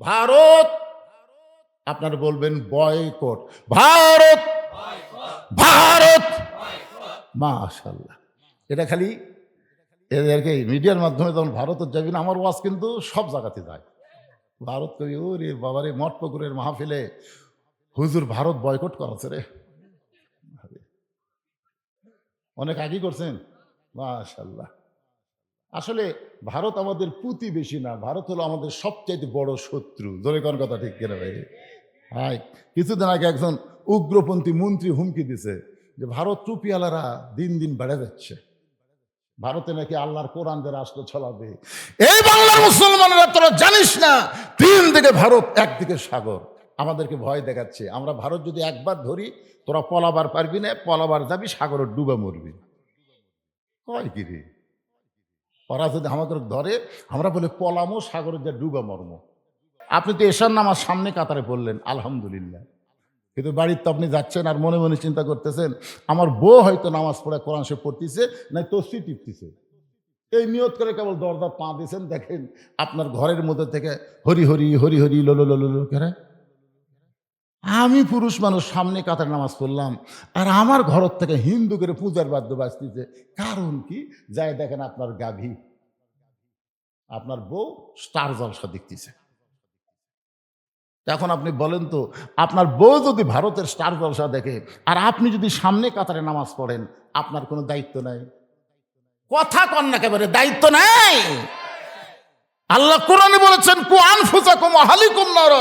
ভারত, আপনারা বলবেন বয়কট, ভারত ভারত, মাশাআল্লাহ। এটা খালি এদেরকে মিডিয়ার মাধ্যমে যখন ভারতের যাবি না, আমার ওয়াজ কিন্তু সব জায়গাতে যায়। ভারত কবি ওরে বাবারে, মঠপুকুরের মাহফিলে হুজুর ভারত বয়কট করেছে রে, অনেক আগেই করছেন, মাশাআল্লাহ। আসলে ভারত আমাদের প্রতিবেশী না, ভারত হলো আমাদের সবচাইতে বড় শত্রু। জোরে কোন কথা ঠিক কিনা ভাই? হাই, কিছুদিন আগে একজন উগ্রপন্থী মন্ত্রী হুমকি দিছে যে ভারত টুপিওয়ালারা দিন দিন বেড়ে যাচ্ছে, ভারতে নাকি আল্লাহর কোরআন দিয়ে রাষ্ট্র চলাবে। এই বাংলার মুসলমানেরা তোরা জানিস না, তিন দিকে ভারত, একদিকে সাগর, আমাদেরকে ভয় দেখাচ্ছে। আমরা ভারত যদি একবার ধরি, তোরা পলাবার পারবি না, পলাবার যাবি সাগরে ডুবে মরবি। কয় কি রে, ওরা যদি আমাদের ধরে, আমরা বলে পলামো, সাগরে যা ডুবে মর্ম। আপনি তো এশার নামাজ সামনে কাতারে পড়লেন, আলহামদুলিল্লাহ, কিন্তু বাড়ির তো আপনি যাচ্ছেন আর মনে মনে চিন্তা করতেছেন আমার বউ হয়তো নামাজ পড়ে কোরআন শরীফ পড়তেছে, না তসবিহ টিপতেছে। এই নিয়ত করে কেবল দরজা পা দিয়েছেন, দেখেন আপনার ঘরের মধ্যে থেকে হরি হরি হরি হরি লোলো লোলো লো করে। আমি পুরুষ মানুষ সামনে কাতার নামাজ পড়লাম, আর আমার ঘর থেকে হিন্দু করে পূজার বাদ্য বাজতেছে। কারণ কি? যাই দেখেন আপনার গাভী, আপনার বউ স্টার জলসা দেখতেছে। এখন আপনি বলেন তো, আপনার বউ যদি ভারতের স্টার জলসা দেখে আর আপনি যদি সামনে কাতারে নামাজ পড়েন, আপনার কোনো দায়িত্ব নাই? কথা কন না, একেবারে দায়িত্ব নাই। আল্লাহ কোরআনে বলেছেন, কু আনফুসাকুম ওয়া আহলিকুম নার,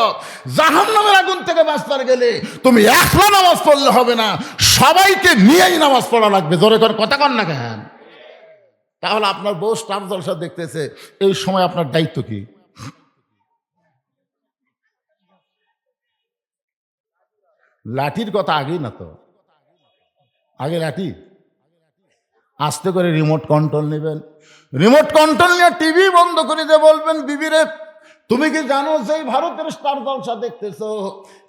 জাহান্নামের আগুন থেকে বাঁচতে গেলে তুমি একলা নামাজ পড়লে হবে না, সবাইকে নিয়েই নামাজ পড়া লাগবে। জোরে করে কথা কন না কেন? তাহলে আপনার বউ স্টার জলসা দেখতেছে, এই সময় আপনার দায়িত্ব কি? লাঠির কথা আগেই না তো, আগে লাঠি। আস্তে করে রিমোট কন্ট্রোল নেবেন, রিমোট কন্ট্রোল নিয়ে টিভি বন্ধ করে দিয়ে বলবেন, বিবিরে তুমি কি জানো যে ভারতের স্টার জলসা দেখতেছো?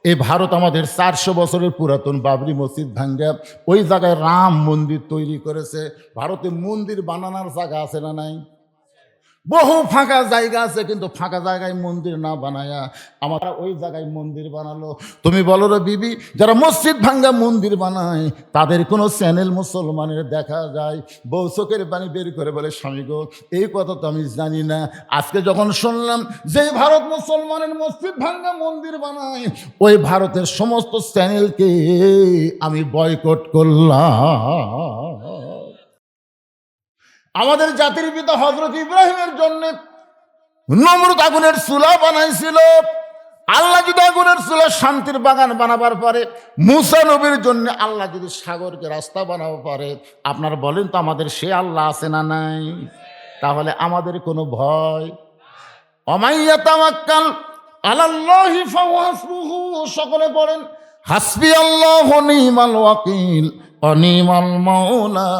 এই ভারত আমাদের 400 বছরের পুরাতন বাবরি মসজিদ ভাঙ্গা ওই জায়গায় রাম মন্দির তৈরি করেছে। ভারতে মন্দির বানানোর জায়গা আছে না নাই? বহু ফাঁকা জায়গা আছে, কিন্তু ফাঁকা জায়গায় মন্দির না বানায়া আমরা ওই জায়গায় মন্দির বানালো। তুমি বলো রে বিবি, যারা মসজিদ ভাঙ্গা মন্দির বানায় তাদের কোনো চ্যানেল মুসলমানের দেখা যায়? বউ চোখের পানি বের করে বলে, স্বামী গো, এই কথা তো আমি জানি না, আজকে যখন শুনলাম যে ভারত মুসলমানের মসজিদ ভাঙ্গা মন্দির বানায়, ওই ভারতের সমস্ত চ্যানেলকে আমি বয়কট করলাম। আমাদের জাতির পিতা হযরত ইব্রাহিমের জন্য নমরুদ আগুনের চুলা বানাইছিল। আল্লাহ যদি আগুনের চুলা শান্তির বাগান বানাবার পারে, মুসা নবীর জন্য আল্লাহ যদি সাগরকে রাস্তা বানাবো পারে, আপনারা বলেন তো আমাদের সে আল্লাহ আছে না নাই? তাহলে আমাদের কোনো ভয়? ওমাইয়া তাওয়াক্কাল আলাল্লাহি ফাহুয়া হাসবুহু, সকলে পড়েন হাসবি আল্লাহু নিমাল ওয়াকিল ওয়া নিমাল মাওলা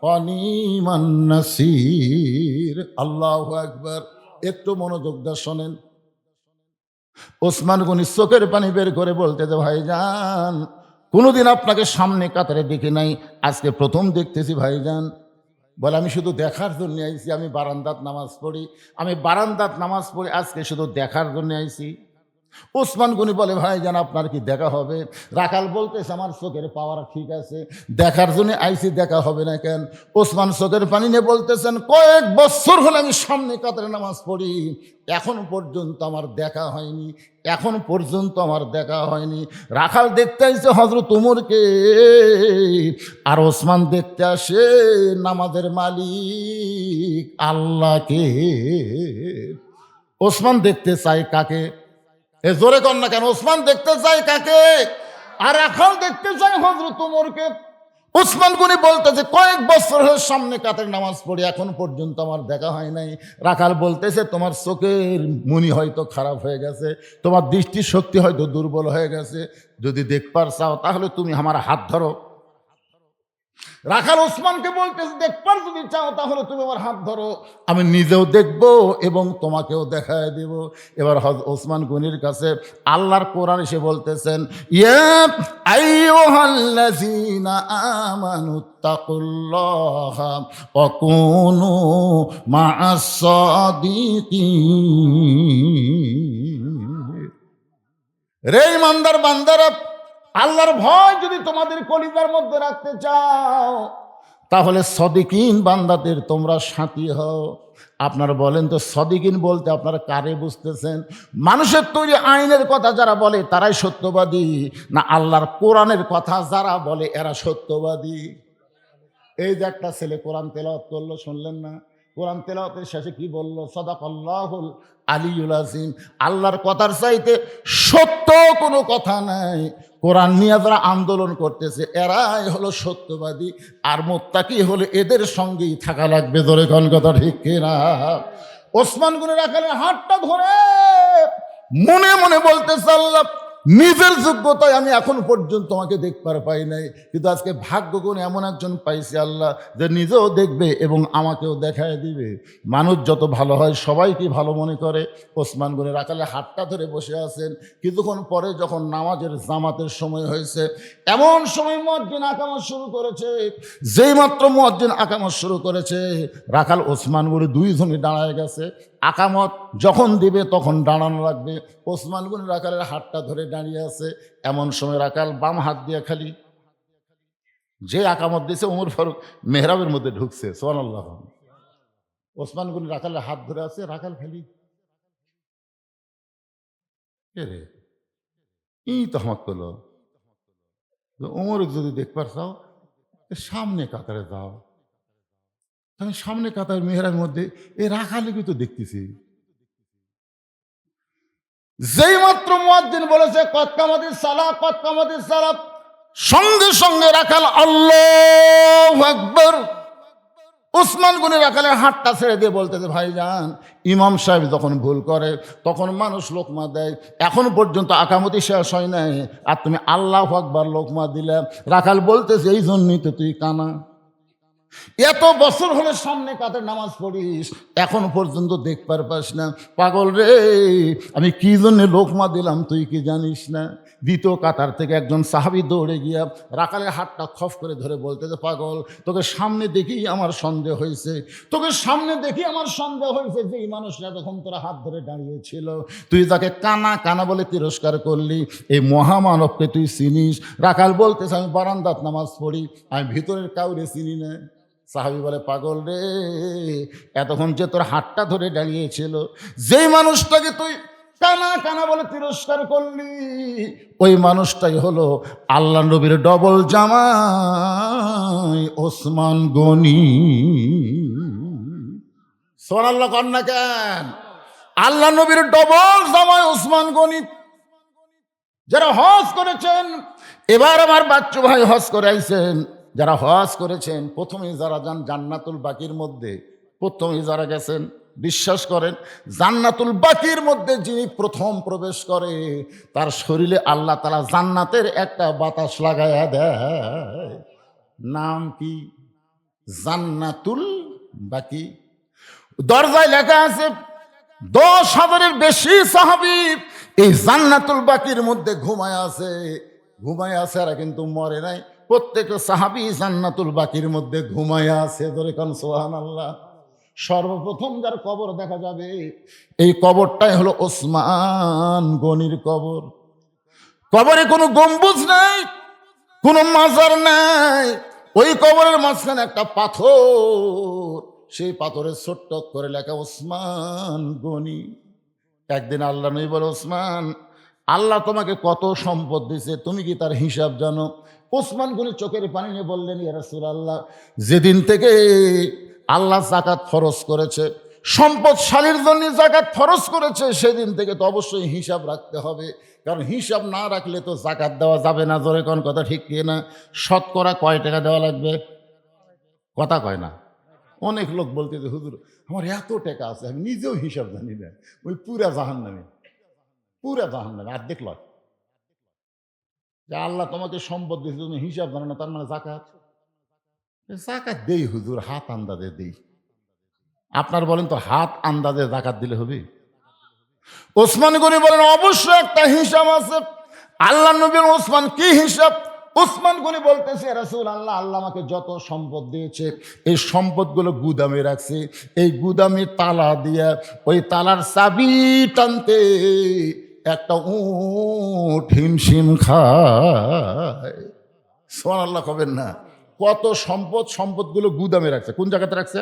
ওয়া নিমান নাসির। আল্লাহু আকবার। একটু মনোযোগ দিয়ে শোনেন। ওসমান গনি চোখের পানি বের করে বলতে যে, ভাইজান কোনোদিন আপনাকে সামনে কাতারে দেখি নাই, আজকে প্রথম দেখতেছি ভাইজান। বলে, আমি শুধু দেখার জন্য আইছি, আমি বারান্দাত নামাজ পড়ি, আমি বারান্দাত নামাজ পড়ি, আজকে শুধু দেখার জন্য আইছি। ওসমান গনি বলে, ভাইজান আপনার কি দেখা হবে? রাখাল বলতেছে, আমার চোখের পাওয়ার ঠিক আছে, দেখার জন্য আইসি, দেখা হবে না কেন? ওসমান চোখের পানি নিয়ে বলতেছেন, কয়েক বছর হলে আমি সামনে কাতারে নামাজ পড়ি, এখন পর্যন্ত আমার দেখা হয়নি, এখন পর্যন্ত আমার দেখা হয়নি। রাখাল দেখতে আসছে হযরত ওমরকে, আর ওসমান দেখতে আসে নামাজের মালিক আল্লাহকে। ওসমান দেখতে চায় কাকে? এ জোরে কর না কেন? ওসমান দেখতে চায় কাকে? আর রাখাল দেখতে চায় হযরত ওমরকে। ওসমান গনি বলতেছে, কয়েক বছর হলো সামনে কাতারে নামাজ পড়ি, এখন পর্যন্ত আমার দেখা হয় নাই। রাখাল বলতেছে, তোমার চোখের মনি হয়তো খারাপ হয়ে গেছে, তোমার দৃষ্টি শক্তি হয়তো দুর্বল হয়ে গেছে, যদি দেখবার চাও তাহলে তুমি আমার হাত ধরো। রাখাল ওসমানকে বলতেছে, দেখবার যদি চাও তাহলে তুমি আমার হাত ধরো, আমি নিজেও দেখব এবং তোমাকেও দেখায় দেব। এবার ওসমান গনির কাছে আল্লাহর কোরআন এসে বলতেছেন, ইয়া আইয়ুহাল্লাযীনা আমানুত্তাকুল্লাহা ওয়া কুনু মা'আস সাদিকিন। রে ইমানদার বান্দারা, আল্লাহর ভয় যদি তোমাদের কলিজার মধ্যে রাখতে চাও, তাহলে সদিকিন বান্দাদের তোমরা সাথী হও। আপনারা বলেন তো, সদিকিন বলতে আপনারা কারে বুঝতেছেন? মানুষের তৈরি আইনের কথা যারা বলে তারাই সত্যবাদী, না আল্লাহর কোরআনের কথা যারা বলে এরা সত্যবাদী? এই যে একটা ছেলে কোরআন তেলাওয়াত করলো, শুনলেন না? কোরআন তেলাওয়াতের শেষে কি বলল? সাদাকাল্লাহুল আলিয়ুল আযীম। আল্লাহর কথার চাইতে সত্য কোনো কথা নাই। কোরআন নিয়ে যারা আন্দোলন করতেছে এরাই হলো সত্যবাদী, আর মুত্তাকি হলে এদের সঙ্গেই থাকা লাগবে। ধরে কোন কথা ঠিক কিনা? ওসমান গনি রাখালের হাতটা ধরে মনে মনে বলতেছে, আল্লাহ, নিজের যোগ্যতায় আমি এখন পর্যন্ত তোমাকে দেখবার পাই নাই, কিন্তু আজকে ভাগ্য গুণ এমন একজন পাইছি আল্লাহ, যে নিজেও দেখবে এবং আমাকেও দেখায় দিবে। মানুষ যত ভালো হয় সবাইকে ভালো মনে করে। ওসমান গনি রাখালে হাতটা ধরে বসে আছেন। কিছুক্ষণ পরে যখন নামাজের জামাতের সময় হয়েছে, এমন সময় মুয়াজ্জিন আকামত শুরু করেছে। যেই মাত্র মুয়াজ্জিন আকামত শুরু করেছে, রাখাল ওসমান গনি দুইজনই দাঁড়ায় গেছে। আকামত যখন দিবে তখন দাঁড়ানো লাগবে। ওসমান গনি রাখালের হাতটা ধরে দাঁড়িয়ে আছে। এমন সময় রাখাল বাম হাত দিয়ে খালি যে আকামত দিয়েছে ওমর ফারুক মেহরাবের মধ্যে ঢুকছে। সুবহানাল্লাহ। ওসমান গনি রাখালের হাত ধরে আছে, রাখাল খালি কে রে ই তহমত করলো, ওমর যদি দেখবার চাও সামনে কাতারে যাও। আমি সামনে কাতার মেহরাবের মধ্যে এই রাখালকে তো দেখতেছি। যেই মাত্র মুয়াজ্জিন বলেছে কদ কামাতিস সালাহ, কদ কামাতিস সালাহ, সঙ্গে সঙ্গে রাখাল আল্লাহু আকবার। ওসমান গনি রাখালের হাতটা ছেড়ে দিয়ে বলতেছে, ভাইজান, ইমাম সাহেব যখন ভুল করে তখন মানুষ লোকমা দেয়, এখন পর্যন্ত আকামতি শেষ হয় নাই, আর তুমি আল্লাহু আকবার লোকমা দিলে। রাখাল বলতেছে, এই জন্যই তো তুই কানা, এত বছর হলে সামনে কাতার নামাজ পড়িস, এখন পর্যন্ত দেখবার পাস না। পাগল রে, আমি কি জন্য লোকমা দিলাম তুই কি জানিস না? দ্বিতীয় কাতার থেকে একজন সাহাবী দৌড়ে গিয়া রাখালের হাতটা খফ করে ধরে বলতেছে, পাগল, তোকে সামনে দেখেই আমার সন্দেহ হয়েছে, তোকে সামনে দেখেই আমার সন্দেহ হয়েছে যে এই মানুষরা যখন তোরা হাত ধরে দাঁড়িয়েছিল, তুই তাকে কানা কানা বলে তিরস্কার করলি, এই মহামানবকে তুই চিনিস? রাখাল বলতেছে, আমি বারান্দাত নামাজ পড়ি, আমি ভিতরের কাউরে চিনি না। সাহাবী বলে, পাগল রে, এতক্ষণ যে তোর হাতটা ধরে দাঁড়িয়েছিল, যেই মানুষটাকে তুই কানা কানা বলে তিরস্কার করলি, ওই মানুষটাই হলো আল্লাহ নবীর ডবল জামাই ওসমান গনি। সুবহানাল্লাহ কন্যা কেন? আল্লাহ নবীর ডবল জামাই ওসমান গনি। যারা হজ করেছেন, এবার আমার বাচ্চু ভাই হজ করে আইছেন, যারা হজ করেছেন প্রথমেই যারা যান জান্নাতুল বাকির মধ্যে, প্রথমেই যারা গেছেন, বিশ্বাস করেন জান্নাতুল বাকির মধ্যে যিনি প্রথম প্রবেশ করে তার শরীরে আল্লাহ তাআলা জান্নাতের একটা বাতাস লাগায়া দেয়। নাম কি? জান্নাতুল বাকি। দরজায় লেখা আছে 10,000-এর বেশি সাহাবী এই জান্নাতুল বাকির মধ্যে ঘুমায় আছে। ঘুমায় আছে, আর কিন্তু মরে নাই। প্রত্যেকটা সাহাবী জান্নাতুল বাকির মধ্যে ঘুমায় আছে। ধরে কোন সুবহানাল্লাহ। সর্বপ্রথম যার কবর দেখা যাবে, এই কবরটাই হলো ওসমান গনির কবর। কবরে কোনো গম্বুজ নাই, কোনো মাজার নাই, ওই কবরের মাঝখানে একটা পাথর, সেই পাথরের ছোট্ট করে লেখা ওসমান গনি। একদিন আল্লাহ নবী বলে, ওসমান, আল্লাহ তোমাকে কত সম্পদ দিয়েছে, তুমি কি তার হিসাব জানো? ওসমান গনি চোখের পানি নিয়ে বললেন, ইয়া রাসূলুল্লাহ, যেদিন থেকে আল্লাহ যাকাত ফরজ করেছে, সম্পদশালীর জন্য যাকাত ফরজ করেছে, সেদিন থেকে তো অবশ্যই হিসাব রাখতে হবে, কারণ হিসাব না রাখলে তো যাকাত দেওয়া যাবে না। জোরে কোন কথা ঠিক কি না? শতকরা কয় টাকা দেওয়া লাগবে? কথা কয় না। অনেক লোক বলতে যে, হুজুর, আমার এত টাকা আছে, আমি নিজেও হিসাব জানি না। ওই পুরা জাহান্নামে, পুরা জাহান্নামে। আর দেখল যে আল্লাহ তোমাকে সম্পদ দিয়েছে, তুমি হিসাব জানো না, তার মানে যাকাত? যাকাত দেই হুজুর, হাত আন্দাজে দেই। আপনার বলেন তো, হাত আন্দাজে যাকাত দিলে হবে? ওসমান গনি বলেন, অবশ্যই একটা হিসাব আছে। আল্লাহ নবী ওসমান, কি হিসাব? ওসমান গনি বলতেছে, রাসূলুল্লাহ, আল্লাহ আমাকে যত সম্পদ দিয়েছে, এই সম্পদগুলো গুদামে রাখছে, এই গুদামে তালা দিয়া ওই তালার চাবি টানতে একটা উট হিমশিম খায়। সুবহানাল্লাহ কবেন না? কত সম্পদগুলো গুদামে রাখছে। কোন জায়গাতে রাখছে?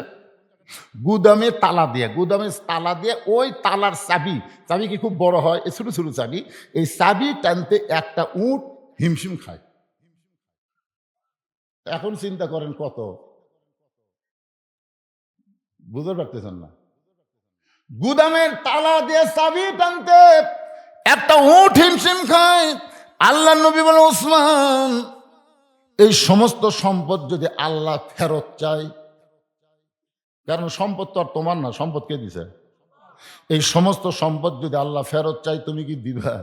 গুদামে তালা দিয়ে, গুদামে তালা দিয়ে ওই তালার চাবি কি খুব বড় হয়, ছোট ছোট চাবি, এই চাবি টানতে একটা উট হিমশিম খায়। এখন চিন্তা করেন কত, বুঝতে পারতেছেন না? গুদামের তালা দিয়ে চাবি টানতে একটা উট হিমশিম খায়। আল্লাহ নবী বলে, ওসমান, এই সমস্ত সম্পদ যদি আল্লাহ ফেরত চায়, কারণ সম্পদ তো আর তোমার না, সম্পদ কে দিছে? এই সমস্ত সম্পদ যদি আল্লাহ ফেরত চাই, তুমি কি দিবা?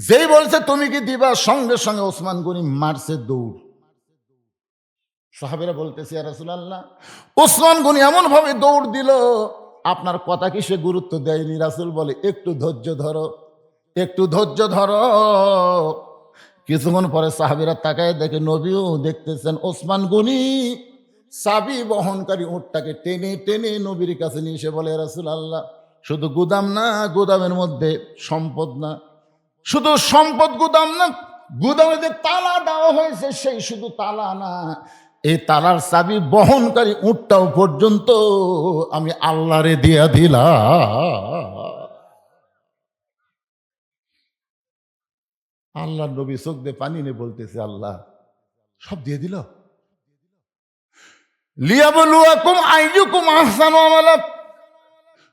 যেই বলছে তুমি কি দিবা, সঙ্গে সঙ্গে ওসমান গনি মারছে দৌড়। সাহাবেরা বলতেছে, ইয়া রাসূলুল্লাহ, ওসমান গনি এমন ভাবে দৌড় দিল, আপনার কথা কি সে গুরুত্ব দেয়নি? রাসূল বলে, একটু ধৈর্য ধরো, একটু ধৈর্য ধরো। কিছুক্ষণ পরে সাহাবীরা তাকায় দেখে নবীও দেখতেছেন ওসমান গনি চাবি বহনকারী উটটাকে টেনে টেনে নবীর কাছে নিয়ে এসে বলে, ইয়া রাসূলুল্লাহ, শুধু গুদাম না, গুদামের মধ্যে সম্পদ না, শুধু সম্পদ গুদাম না, গুদামে যে তালা দেওয়া হয়েছে সেই শুধু তালা না, এই তালার চাবি বহনকারী উটটাও পর্যন্ত আমি আল্লাহরে দিয়া দিলাম। আল্লাহ নবী চোখ দিয়ে পানি নিয়ে বলতেছে, আল্লাহ সব দিয়ে দিল। লিয়াবলুয়াকুম আইয়ুকুম আহসানু আমালা,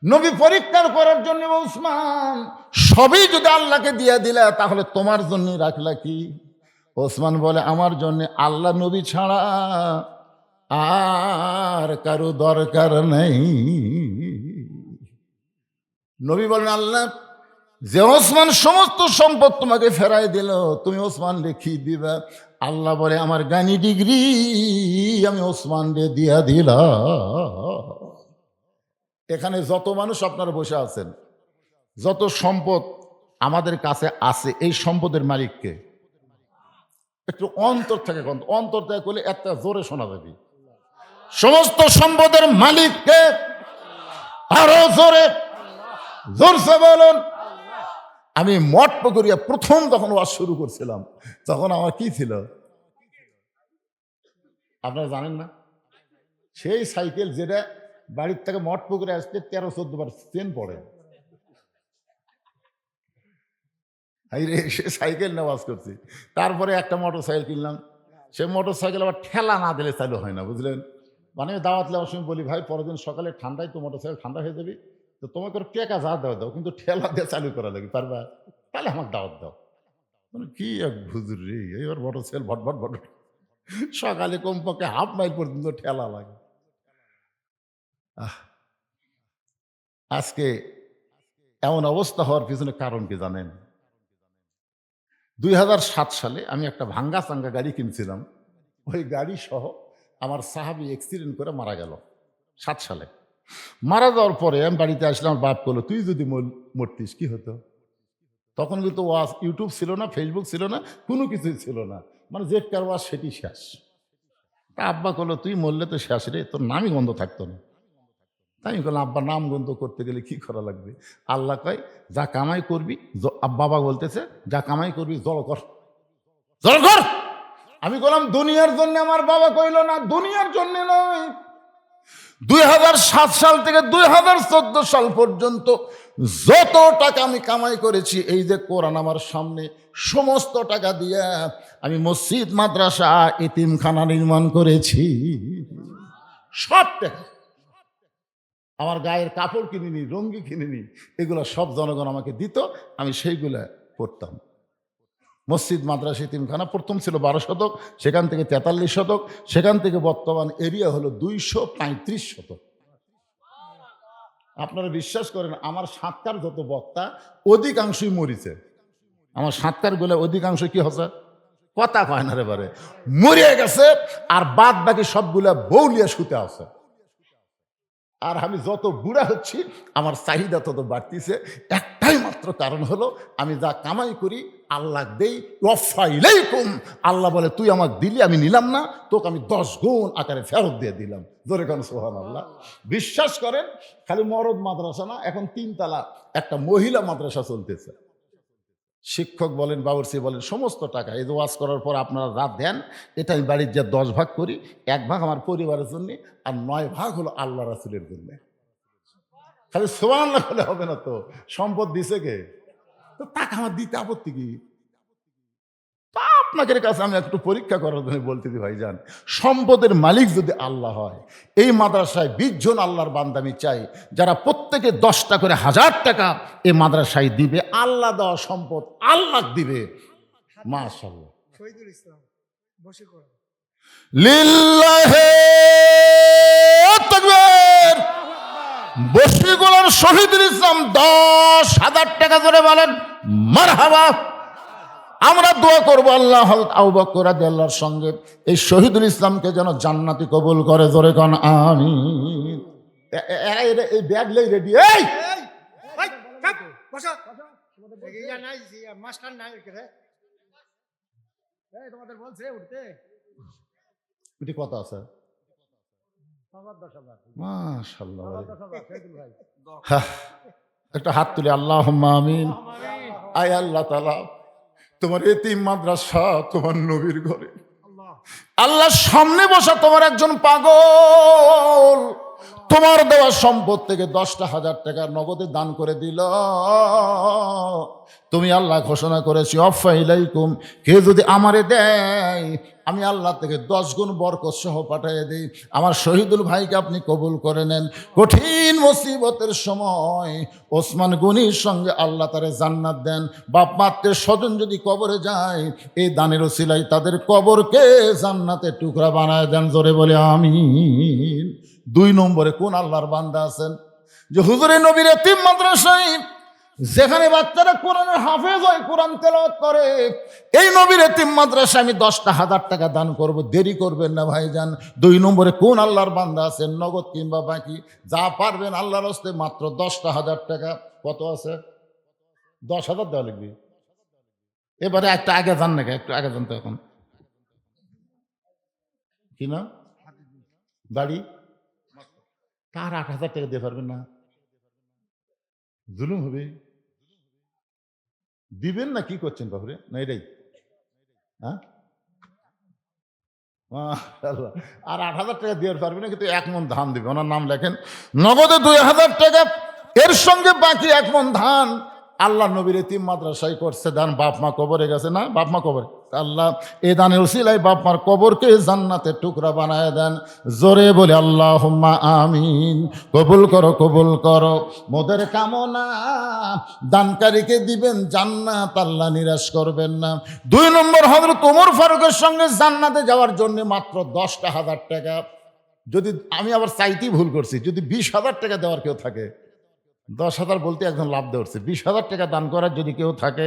নবী পরীক্ষার করার জন্য, ওসমান সবই যদি আল্লাহকে দিয়ে দিলা তাহলে তোমার জন্য রাখলা কি? ওসমান বলে, আমার জন্য আল্লাহ নবী ছাড়া আর কারো দরকার নেই। নবী বলেন, আল্লাহ যে ওসমান সমস্ত সম্পদ তোমাকে ফেরাই দিল, তুমি ওসমান রেখি দিবা? আল্লাহ বলে, আমার জ্ঞানী ডিগ্রি আমি ওসমান রে দিয়া দিলাম। এখানে যত মানুষ আপনারা বসে আছেন, যত সম্পদ আমাদের কাছে আছে, এই সম্পদের মালিককে একটু অন্তর থেকে, অন্তর থেকে করলে একটা জোরে শোনা যাবে। সমস্ত সম্পদের মালিককে আরো জোরে, জোরসে বলুন। আমি মঠপুকুরিয়া প্রথম যখন ওয়াজ শুরু করছিলাম, তখন আমার কি ছিল আপনারা জানেন না? সেই সাইকেল যেটা বাড়ির থেকে মঠপুকুরে আসতে 13-14 বার চেন পড়ে, সে সাইকেল নিয়ে ওয়াজ করছি। তারপরে একটা মোটর সাইকেল কিনলাম, সে মোটর সাইকেল আবার ঠেলা না দিলে চালু হয় না, বুঝলেন? মানে দাওয়াত নেওয়ার সময় বলি, ভাই পরের দিন সকালে ঠান্ডায় তো মোটর সাইকেল ঠান্ডা হয়ে যাবে, তো তোমাকে টেকা যা দাও, কিন্তু ঠেলা দিয়ে চালু করা লাগে, পারবা? তাহলে আমার দাওয়াত দাও। মানে কি এক হুজুর রে, এবার মোটর সাইকেল ভটভট ভটভট, সকালে কমপক্ষে হাফ মাইল পর্যন্ত ঠেলা লাগে। আজকে এমন অবস্থা হওয়ার পিছনে কারণ কি জানেন? 2007 সালে আমি একটা ভাঙ্গা চাঙ্গা গাড়ি কিনছিলাম, ওই গাড়ি সহ আমার সাহাবী অ্যাক্সিডেন্ট করে মারা গেল 7 সালে। মারা যাওয়ার পরে আমি বাড়িতে আসলাম, বাপ বলল, তুই যদি মরতিস কি হতো? তখন কিন্তু ওয়াজ ইউটিউব ছিল না, ফেসবুক ছিল না, কোনো কিছুই ছিল না, মানে যে কার ওয়াজ সেটি শেষ। তা আব্বা বললো, তুই মরলে তো শেষ রে, তোর নামই গন্ধ থাকতো না। তাই আমি বললাম, আব্বা নাম গন্ধ করতে গেলে কি করা লাগবে? আল্লাহ কয়, যা কামাই করবি, বাবা বলতেছে, যা কামাই করবি জড়ো কর, জড়ো কর। আমি বললাম, দুনিয়ার জন্য? আমার বাবা কইল, না, দুনিয়ার জন্য নয়। 2007 সাল থেকে 2014 সাল পর্যন্ত যত টাকা আমি কামাই করেছি, এই যে কোরআন আমার সামনে, সমস্ত টাকা দিয়ে আমি মসজিদ, মাদ্রাসা, এতিমখানা নির্মাণ করেছি। সব টাকা, আমার গায়ের কাপড় কিনিনি, রঙ্গি কিনিনি, এগুলো সব জনগণ আমাকে দিত, আমি সেইগুলা করতাম। মসজিদ, মাদ্রাসা, এতিমখানা প্রথম ছিল 12 শতক, সেখান থেকে 43 শতক, সেখান থেকে বর্তমান এরিয়া হলো 235 শতক। আপনারা বিশ্বাস করেন, আমার সাতকার যত বক্তা অধিকাংশই মরিছে। আমার সাতকার গুলো অধিকাংশ কি হচ্ছে, কথা কয় না রে বারে, মরিয়া গেছে, আর বাদ বাকি সবগুলা বউলিয়া শুতে আছে। আর আমি যত বুড়া হচ্ছি, আমার চাহিদা তত বাড়তিছে। একটাই মাত্র কারণ হলো, আমি যা কামাই করি আল্লাহ দেই, ওয়াফাইলাইকুম, আল্লাহ বলে, তুই আমাকে দিলি, আমি নিলাম না, তোকে আমি 10 গুণ আকারে ফেরত দিয়ে দিলাম। জোরে কান সুবহানাল্লাহ। বিশ্বাস করেন, খালি মরদ মাদ্রাসা না, এখন 3 তলা একটা মহিলা মাদ্রাসা চলতেছে। শিক্ষক বলেন, বাবুর্চি বলেন, সমস্ত টাকা এই যে ওয়াজ করার পর আপনারা রাত দেন, এটা আমি বাড়ির যে 10 ভাগ করি, 1 ভাগ আমার পরিবারের জন্য, আর 9 ভাগ হলো আল্লাহ রাসূলের জন্য। খালি সুবহানাল্লাহ বলে হবে না তো, সম্পদ দিছে কে? তো টাকা আমার দিতে আপত্তি কি? তা আপনাদের কাছে আমি একটু পরীক্ষা করার জন্য বলতেছি ভাইজান, সম্পদের মালিক যদি আল্লাহ হয়, এই মাদ্রাসায় 20 জন আল্লাহর বান্দা আমি চাই, যারা প্রত্যেকে 10টা করে 1000 টাকা এই মাদ্রাসায় দিবে, আল্লাহ দেওয়া সম্পদ আল্লাহ দিবে। মাশাআল্লাহ। শহীদুল ইসলাম বশীকরণ। লিল্লাহি তাকবীর। বশীকরণ শহীদুল ইসলাম 10,000 টাকা করে বলেন মারহাবা। আমরা দোয়া করবো আল্লাহ হযরত আবু বকর রাদিয়াল্লাহুর সঙ্গে এই শহীদুল ইসলামকে যেন জান্নাতি কবুল করে, জোরে কোন আমিন। এই ব্যাগ লই রেডি। এই ভাই কাপ বসো। ইয়া নাই মাস্টার নাই করে। এই তোমাদের বলছে উঠতে। এটি কত আছে? মাশাআল্লাহ। একটা হাত তুলে আল্লাহুম্মা আমিন। আয় আল্লাহ তাআলা, তোমার এতিম মাদ্রাসা তোমার নবীর ঘরে, আল্লাহর সামনে বসা তোমার একজন পাগল তোমার দেওয়া সম্পদ থেকে 10,000 টাকা নগদে দান করে দিল। তুমি আল্লাহ ঘোষণা করেছি ওয়াফা ইলাইকুম, কে যদি আমারে দেয় আমি আল্লাহ থেকে 10 গুণ বরকত সহ পাঠিয়ে দিই। আমার শহীদুল ভাইকে আপনি কবুল করে নেন। কঠিন মুসিবতের সময় ওসমান গনির সঙ্গে আল্লাহ তারে জান্নাত দেন। বাপ মাত্রের স্বজন যদি কবরে যায়, এই দানের ওসিলায় তাদের কবরকে জান্নাতের টুকরা বানায় দেন, জোরে বলে আমিন। 2 নম্বরে কোন আল্লাহর বান্দা আছেন যে হুজুরে নবীর এতিম মাদ্রাসায় যেখানে বাচ্চারা কোরআনের হাফেজ হয়, কোরআন তেলাওয়াত করে, এই নবীর এতিম মাদ্রাসায় আমি 10,000 টাকা দান করব, দেরি করবেন না ভাইজান। 2 নম্বরে কোন আল্লাহর বান্দা আছেন নগদ কিংবা বাকি যা পারবেন আল্লাহর হস্তে মাত্র 10,000 টাকা। কত আছে? 10,000 দেওয়া লিখবি। এবারে একটা আগে যান নাকি, একটু আগে যান তো। এখন কি না বাড়ি তার 8,000 টাকা দিয়ে পারবেন না? জুলুম হবে। দিবেন না কি করছেন বাবুরে? না এটাই হ্যাঁ, মাশাআল্লাহ। আর 8,000 টাকা দিয়ে পারবেন না, কিন্তু 1 মণ ধান দিবে। ওনার নাম লেখেন, নগদে 2,000 টাকা, এর সঙ্গে বাকি 1 মণ ধান আল্লাহ নবীর এতিম মাদ্রাসায় করছে দান। বাপ মা কবরে গেছে না, বাপ মা কবরে, আল্লাহ এই দানের উসিলায় বাপ মার কবরকে জান্নাতের টুকরা বানায় দেন, জোরে বলে আল্লাহুম্মা আমিন। কবুল করো, কবুল করো মোদের কামনা, দানকারীকে দিবেন জান্নাত, আল্লাহ নিরাশ করবেন না। 2 নম্বর হযরত ওমর ফারুকের সঙ্গে জান্নাতে যাওয়ার জন্য মাত্র 10,000 টাকা। যদি আমি আবার চাইতেই ভুল করছি, যদি 20,000 টাকা দেওয়ার কেউ থাকে, 10,000 বলতে একজন লাভ দেওয়াচ্ছে, 20,000 টাকা দান করার যদি কেউ থাকে,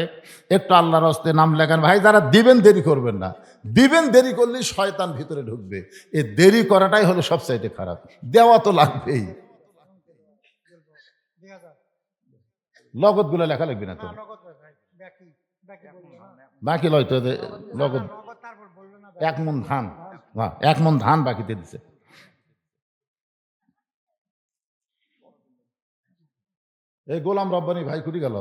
একটু আল্লাহর হস্তে নাম লেখান। ভাই যারা দিবেন দেরি করবেন না, দিবেন দেরি করলেই শয়তান ভিতরে ঢুকবে। এই দেরি করাটাই হলো সবচাইতে খারাপ, দেওয়া তো লাগবেই। নগদ গুলো লেখা লাগবে না তো, বাকি লয় তো নগদ। 1 মণ ধান, 1 মণ ধান বাকিতে দিছে। এই গোলাম রব্বানি ভাই কুড়ি গেল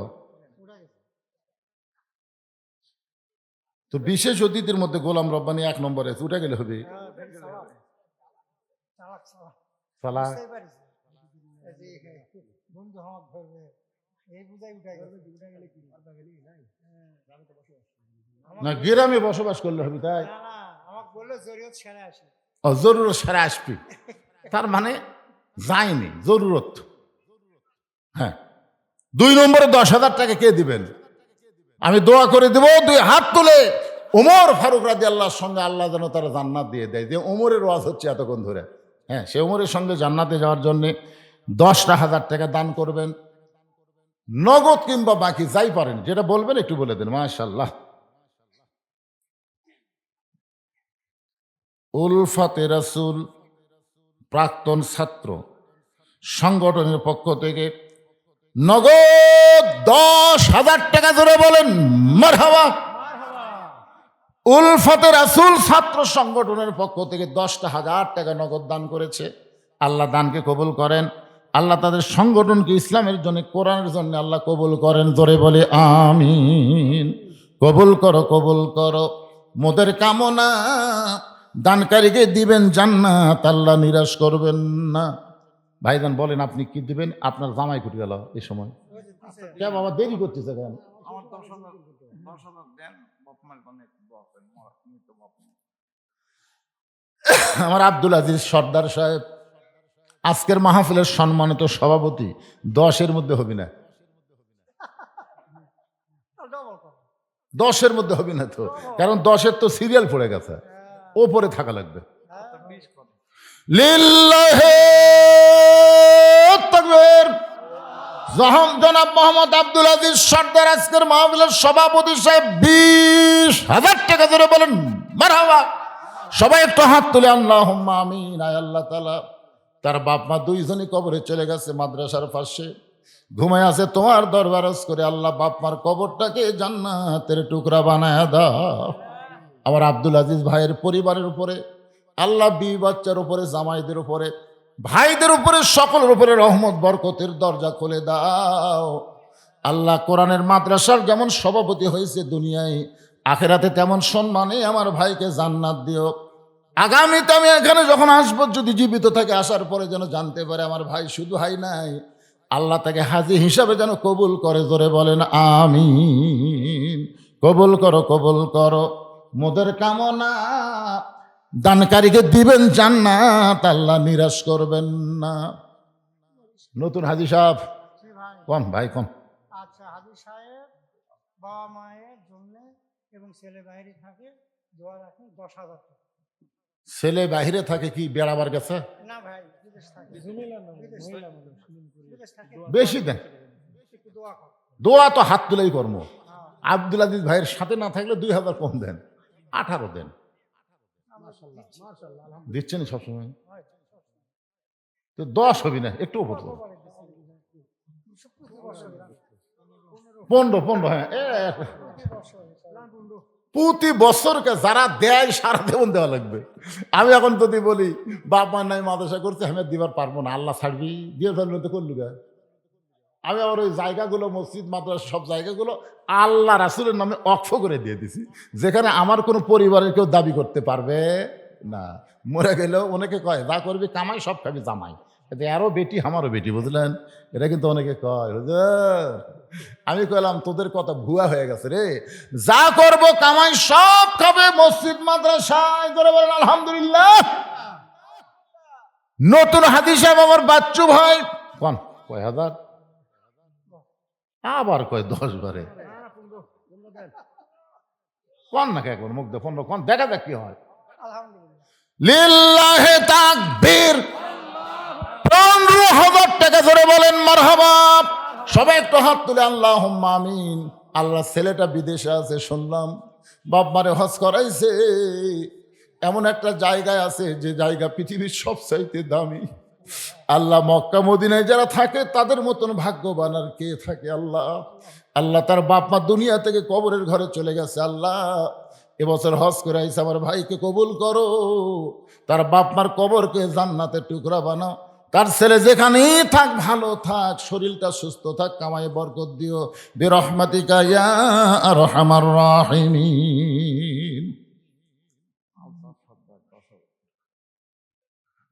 তো। বিশেষ অতিথির মধ্যে গোলাম রব্বানি 1 নম্বরে উঠে গেলে হবে। না গ্রামে বসবাস করলে হবে, তাই জরুরত সেরে আসবি, তার মানে যায়নি জরুরত। হ্যাঁ, 2 নম্বরে 10,000 টাকা কে দিবেন? আমি দোয়া করে দেব 2 হাত তুলে ওমর ফারুক রাদিয়াল্লাহুর সঙ্গে আল্লাহ যেন তারা জান্নাত দিয়ে দেয়। যে ওমরের ওয়াজ হচ্ছে এতক্ষণ ধরে, হ্যাঁ, সে ওমরের সঙ্গে জান্নাতে যাওয়ার জন্য 10,000 টাকা দান করবেন, নগদ কিংবা বাকি যাই পারেন, যেটা বলবেন একটু বলে দেন। মাশাআল্লাহ। উলফাতে রাসূল প্রাক্তন ছাত্র সংগঠনের পক্ষ থেকে নগদ 10,000 টাকা ধরে বলেন মারহাবা। উলফাতে রাসূল ছাত্র সংগঠনের পক্ষ থেকে 10,000 টাকা নগদ দান করেছে। আল্লাহ দানকে কবুল করেন। আল্লাহ তাদের সংগঠনকে ইসলামের জন্য, কোরআনের জন্য আল্লাহ কবুল করেন। ধরে বলে আমিন। কবুল করো, কবুল করো মোদের কামনা, দানকারীকে দিবেন জান্নাত, আল্লাহ নিরাশ করবেন না। ভাইজান বলেন আপনি কি দিবেন? আপনার জামাই কুটি গেল এই সময়, কে বাবা দেরি করতেছে কেন? আমার আব্দুল আজিজ সর্দার সাহেব আজকের মাহফিলের সম্মানিত সভাপতি, 10-এর মধ্যে হবি না, 10-এর মধ্যে হবি না তো, কারণ 10-এর তো সিরিয়াল পড়ে গেছে, ওপরে থাকা লাগবে। লিল্লাহে তাকবীর। জনাব মোহাম্মদ আব্দুল আজিজ সর্দার আজকের মাহফিলের সভাপতি সাহেব 20,000 টাকা ধরে বলেন মারহাবা। সবাই একটু হাত তুলে আল্লাহুম্মা আমিন। আয় আল্লাহ তাআলা, তার বাপ মা দুইজনই কবরে চলে গেছে, মাদ্রাসার পাশে ঘুমায় আছে, তোমার দরবারজ করে আল্লাহ বাপ মার কবরটাকে জান্নাতের টুকরা বানায় দাও। আমার আব্দুল আজিজ ভাইয়ের পরিবারের উপরে আল্লাহ, বিবি বাচ্চার উপরে, জামাইদের উপরে, ভাইদের উপরে, সকলের উপরে রহমত বরকতের দরজা খুলে দাও আল্লাহ। কোরআনের মাদ্রাসার যেমন সভাপতি হয়েছে দুনিয়ায়, আখেরাতে তেমন সম্মানে আমার ভাইকে জান্নাত দিও। আগামীতে আমি এখানে যখন আসবো, যদি জীবিত থাকে, আসার পরে যেন জানতে পারে আমার ভাই শুধু হাই নাই, আল্লাহ তাকে হাজি হিসাবে যেন কবুল করে। জোরে বলেন আমিন। কবুল করো, কবুল করো মোদের কামনা, দানকারীকে দিবেন জান্নাত, আল্লাহ নিরাশ করবেন না। নতুন হাজি সাহেব কোন ভাই কোন? আচ্ছা, হাজি সাহেব বাবা মায়ের জন্য এবং ছেলে বাইরে থাকে, দোয়া রাখেন 10,000 টাকা। ছেলে বাহিরে থাকে কি বেড়াবার গেছে? না ভাই, বিদেশ থাকে, বিদেশ থাকে। বেশি দেন, একটু দোয়া কর। দোয়া তো হাত তুলেই কর্ম। আব্দুল আজিজ ভাইয়ের সাথে না থাকলে 2,000 কম দেন, 18 দেন। দিচ্ছেন সবসময় তো 10 হবি না, একটু উপর 15, হ্যাঁ। প্রতি বছরকে যারা দেয় সারা দেবন দেওয়া লাগবে। আমি এখন যদি বলি বাপ মার নাই মাদ্রাসা করছে, আমি আর দিবার পারবো না, আল্লাহ ছাড়বি দিয়ে ফেললে তো করলু গা। আমি আবার ওই জায়গাগুলো, মসজিদ মাদ্রাসা সব জায়গাগুলো আল্লাহ রাসূলের নামে অক্ষ করে দিয়ে দিছি, যেখানে আমার কোনো পরিবারের কেউ দাবি করতে পারবে না। মরে গেলেও অনেকে কয় যা করবি কামাই সব খাবি জামাই, কিন্তু এরও বেটি আমারও বেটি, বুঝলেন? এটা কিন্তু অনেকে কয়। হুজুর আমি কইলাম তোদের কথা ভুয়া হয়ে গেছে রে, যা করব কামাই সব খাবে মসজিদ মাদ্রাসায়। করে বলেন আলহামদুলিল্লাহ। নতুন হাদিস সাহেব আমার বাচ্চু ভাই কোন কয় হাজার, আবার কয় 10 বারে কোন না একবার মুখ দে 15 কোন, দেখা যাক কি হয়। লিল্লাহে তাকবীর। 15,000 টাকা ধরে বলেন মারহাবা। সবাই একটু হাত তুলে আল্লাহুম্মা আমিন। আল্লাহ ছেলেটা বিদেশে আছে শুনলাম, বাপ মারে হজ করাইছে, এমন একটা জায়গায় আছে যে জায়গা পৃথিবীর সবচাইতে দামি। আল্লাহ মক্কা মদিনায় যারা থাকে তাদের মতন ভাগ্যবান আর কে থাকে? আল্লাহ, আল্লাহ তার বাপ মা দুনিয়া থেকে কবরের ঘরে চলে গেছে, আল্লাহ এবছর হজ করে আইসা আমার ভাইকে কবুল করো, তার বাপ মার কবরকে জান্নাতের টুকরা বানাও, তার ছেলে যেখানেই থাক ভালো থাক, শরীরটা সুস্থ থাক, কামাই বরকত দিও বিরহমাতিকা ইয়া আরহামার রাহিমিন।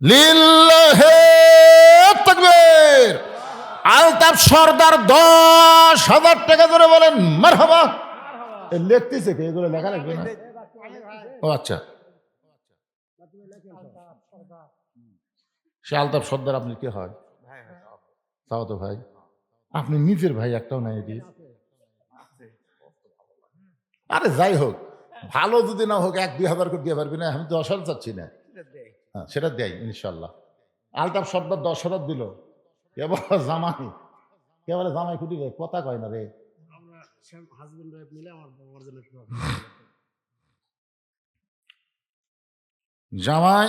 লিল্লাহে তাকবীর। আলতাফ সর্দার 10,000 টাকা ধরে বলেন মারহাবা। লিখতেছে কে এগুলো? লেখা লাগবে না? ও আচ্ছা, সে আলতাফ সর্দার। আপনি কে হয়? তাও তো ভাই, আপনি নিজের ভাই একটাও নাই এটি। আরে যাই হোক, ভালো যদি না হোক 1-2 হাজার করে দিয়ে পারবি না? আমি তো 10,000 চাচ্ছি না, হ্যাঁ সেটা দেয় ইনশাল্লাহ। আলতাফ সর্দার 10,000 দিল। কে বলে জামাই, কে বলে জামাই কুটি রে, কথা কয় না রে। জামাই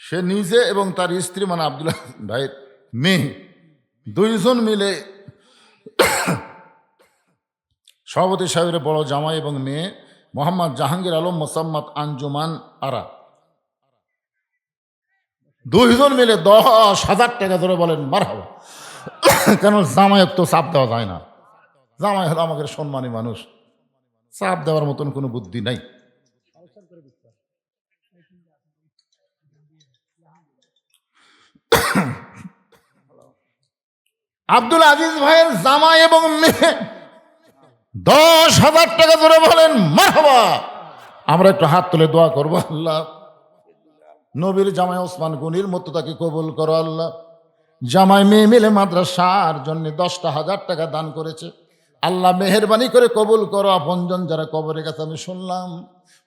সে নিজে এবং তার স্ত্রী মানে আব্দুল্লাহ ভাইয়ের মেয়ে, দুইজন মিলে সভাপতি সাহেবের বড় জামাই এবং মেয়ে মোহাম্মদ জাহাঙ্গীর আলম মোসাম্মদ আঞ্জুমান আরা দুইজন মিলে 10,000 টাকা ধরে বলেন মারহাবা। কেন জামাইয়ের তো চাপ দেওয়া যায় না, জামাই হলো আমাদের সম্মানী মানুষ, চাপ দেওয়ার মতন কোনো বুদ্ধি নাই। আব্দুল আজিজ ভাইয়ের জামাই এবং মেয়ে 10,000 টাকা ধরে বলেন মারহাবা। আমরা একটু হাত তুলে দোয়া করবো, আল্লাহ নবীর জামাই ওসমান গনির মতো তাকে কবুল করো আল্লাহ। জামাই মেয়ে মিলে মাদ্রাসার জন্য 10,000 টাকা দান করেছে, আল্লাহ মেহেরবানি করে কবুল করো। আপনজন যারা কবরে গেছে, আমি শুনলাম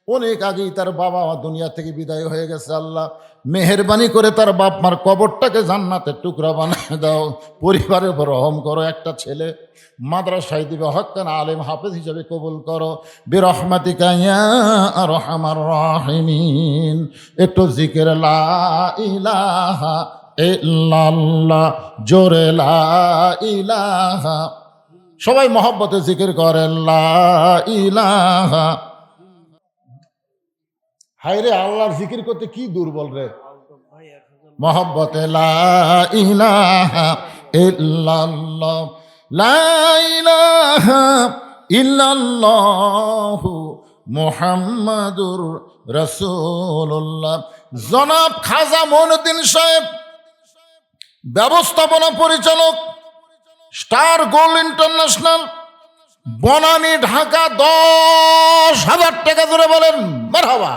অনেক আগেই তার বাবা দুনিয়া থেকে বিদায় হয়ে গেছে, আল্লাহ মেহেরবানি করে তার বাপ মার কবরটাকে জান্নাতের টুকরা বানিয়ে দাও। পরিবারের উপর রহম করো। একটা ছেলে মাদ্রাসায় দিবে, হক্কান আলেম হাফেজ হিসেবে কবুল করো বিরহমাতিকা ইয়া আরহামার রাহিমিন। একটু জিকির লা ইলাহা ইল্লাল্লাহ, জোরে লা ইলাহা। সবাই মহব্বতে জিকির করেন লা ইলাহা। হায়রে আল্লাহর জিকির করতে কি দুর্বল রে, মহব্বতে লা ইলাহা ইল্লাল্লাহ, লা ইলাহা ইল্লাল্লাহু মুহাম্মাদুর রাসূলুল্লাহ। জনাব খাজা মঈনুদ্দিন সাহেব, ব্যবস্থাপনা পরিচালক, star gold international, Banani, Dhaka, 10,000 টাকা ধরে বলেন মারহাবা।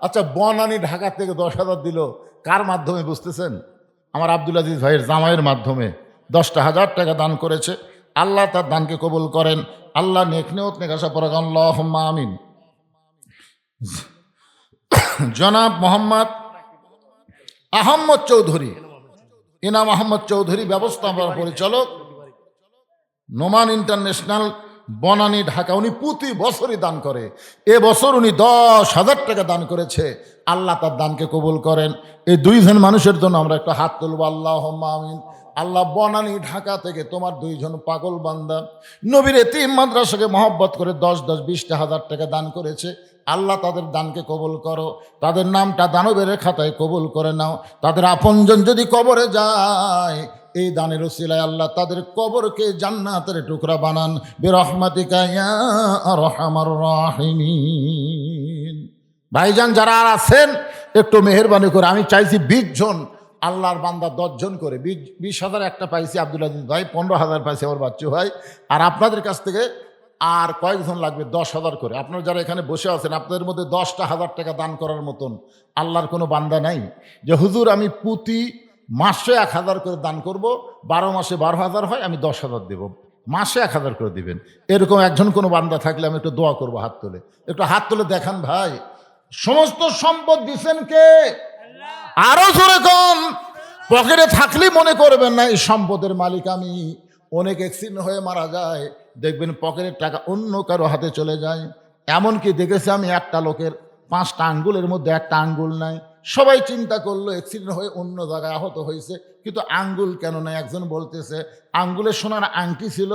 আচ্ছা, বনানী ঢাকা থেকে 10,000 দিল কার মাধ্যমে বুঝতেছেন? আমার আব্দুল আজিজ ভাইয়ের জামাইয়ের মাধ্যমে 10,000 টাকা দান করেছে। আল্লাহ তার দানকে কবুল করেন, আল্লাহ নেক নিয়ত নেক আশা পরাক, আল্লাহুম্মা আমিন। জনাব মোহাম্মদ আহমদ চৌধুরী, ইনাম আহমদ চৌধুরী, ব্যবস্থাপনা পরিচালক, নোমান ইন্টারন্যাশনাল, বনানী, ঢাকা। উনি প্রতি বছরই দান করে, এবছর উনি 10,000 টাকা দান করেছে। আল্লাহ তার দানকে কবুল করেন। এই দুইজন মানুষের জন্য আমরা একটা হাত তুলব, আল্লাহুম্মা আমিন। আল্লাহ বনানী ঢাকা থেকে তোমার দুইজন পাগল বান্দা নবীর এতিম মাদ্রাসাকে মহব্বত করে 10,000 20,000 টাকা দান করেছে। আল্লাহ তাদের দানকে কবুল করো, তাদের নামটা দানবের খাতায় কবুল করে নাও। তাদের আপনজন যদি কবরে যায়, এই দানের উসিলায় আল্লাহ তাদের কবরকে জান্নাতের টুকরা বানান বিরহমাতিকা ইয়া আরহামার রাহিমিন। ভাইজান যারা আর আছেন একটু মেহেরবানি করে, আমি চাইছি 20 জন আল্লাহর বান্দা 10 জন করে, 20,000 একটা পাইছি আব্দুল আজিজ ভাই, 15,000 পাইছি আমার বাচ্চু ভাই। আর আপনাদের কাছ থেকে আর কয়েকজন লাগবে 10,000 করে। আপনারা যারা এখানে বসে আছেন, আপনাদের মধ্যে 10,000 টাকা দান করার মতন আল্লাহর কোনো বান্দা নাই যে হুজুর আমি প্রতি মাসে 1,000 করে দান করব, 12 মাসে 12,000 হয়, আমি 10,000 দেব, মাসে 1,000 করে দিবেন। এরকম একজন কোনো বান্দা থাকলে আমি একটু দোয়া করব। হাত তুলে, একটু হাত তুলে দেখান ভাই। সমস্ত সম্পদ দিচ্ছেন কে? আরো জোরে কোন। পকেটে থাকলেই মনে করবেন না এই সম্পদের মালিক আমি। অনেক অ্যাক্সিডেন্ট হয়ে মারা যায়, দেখবেন পকেটের টাকা অন্য কারো হাতে চলে যায়। এমনকি দেখেছি আমি একটা লোকের 5টা আঙ্গুলের মধ্যে একটা আঙ্গুল নাই। সবাই চিন্তা করলো অ্যাক্সিডেন্ট হয়ে অন্য জায়গায় আহত হয়েছে, কিন্তু আঙ্গুল কেন নাই? একজন বলতেছে আঙ্গুলের সোনার আংটি ছিল,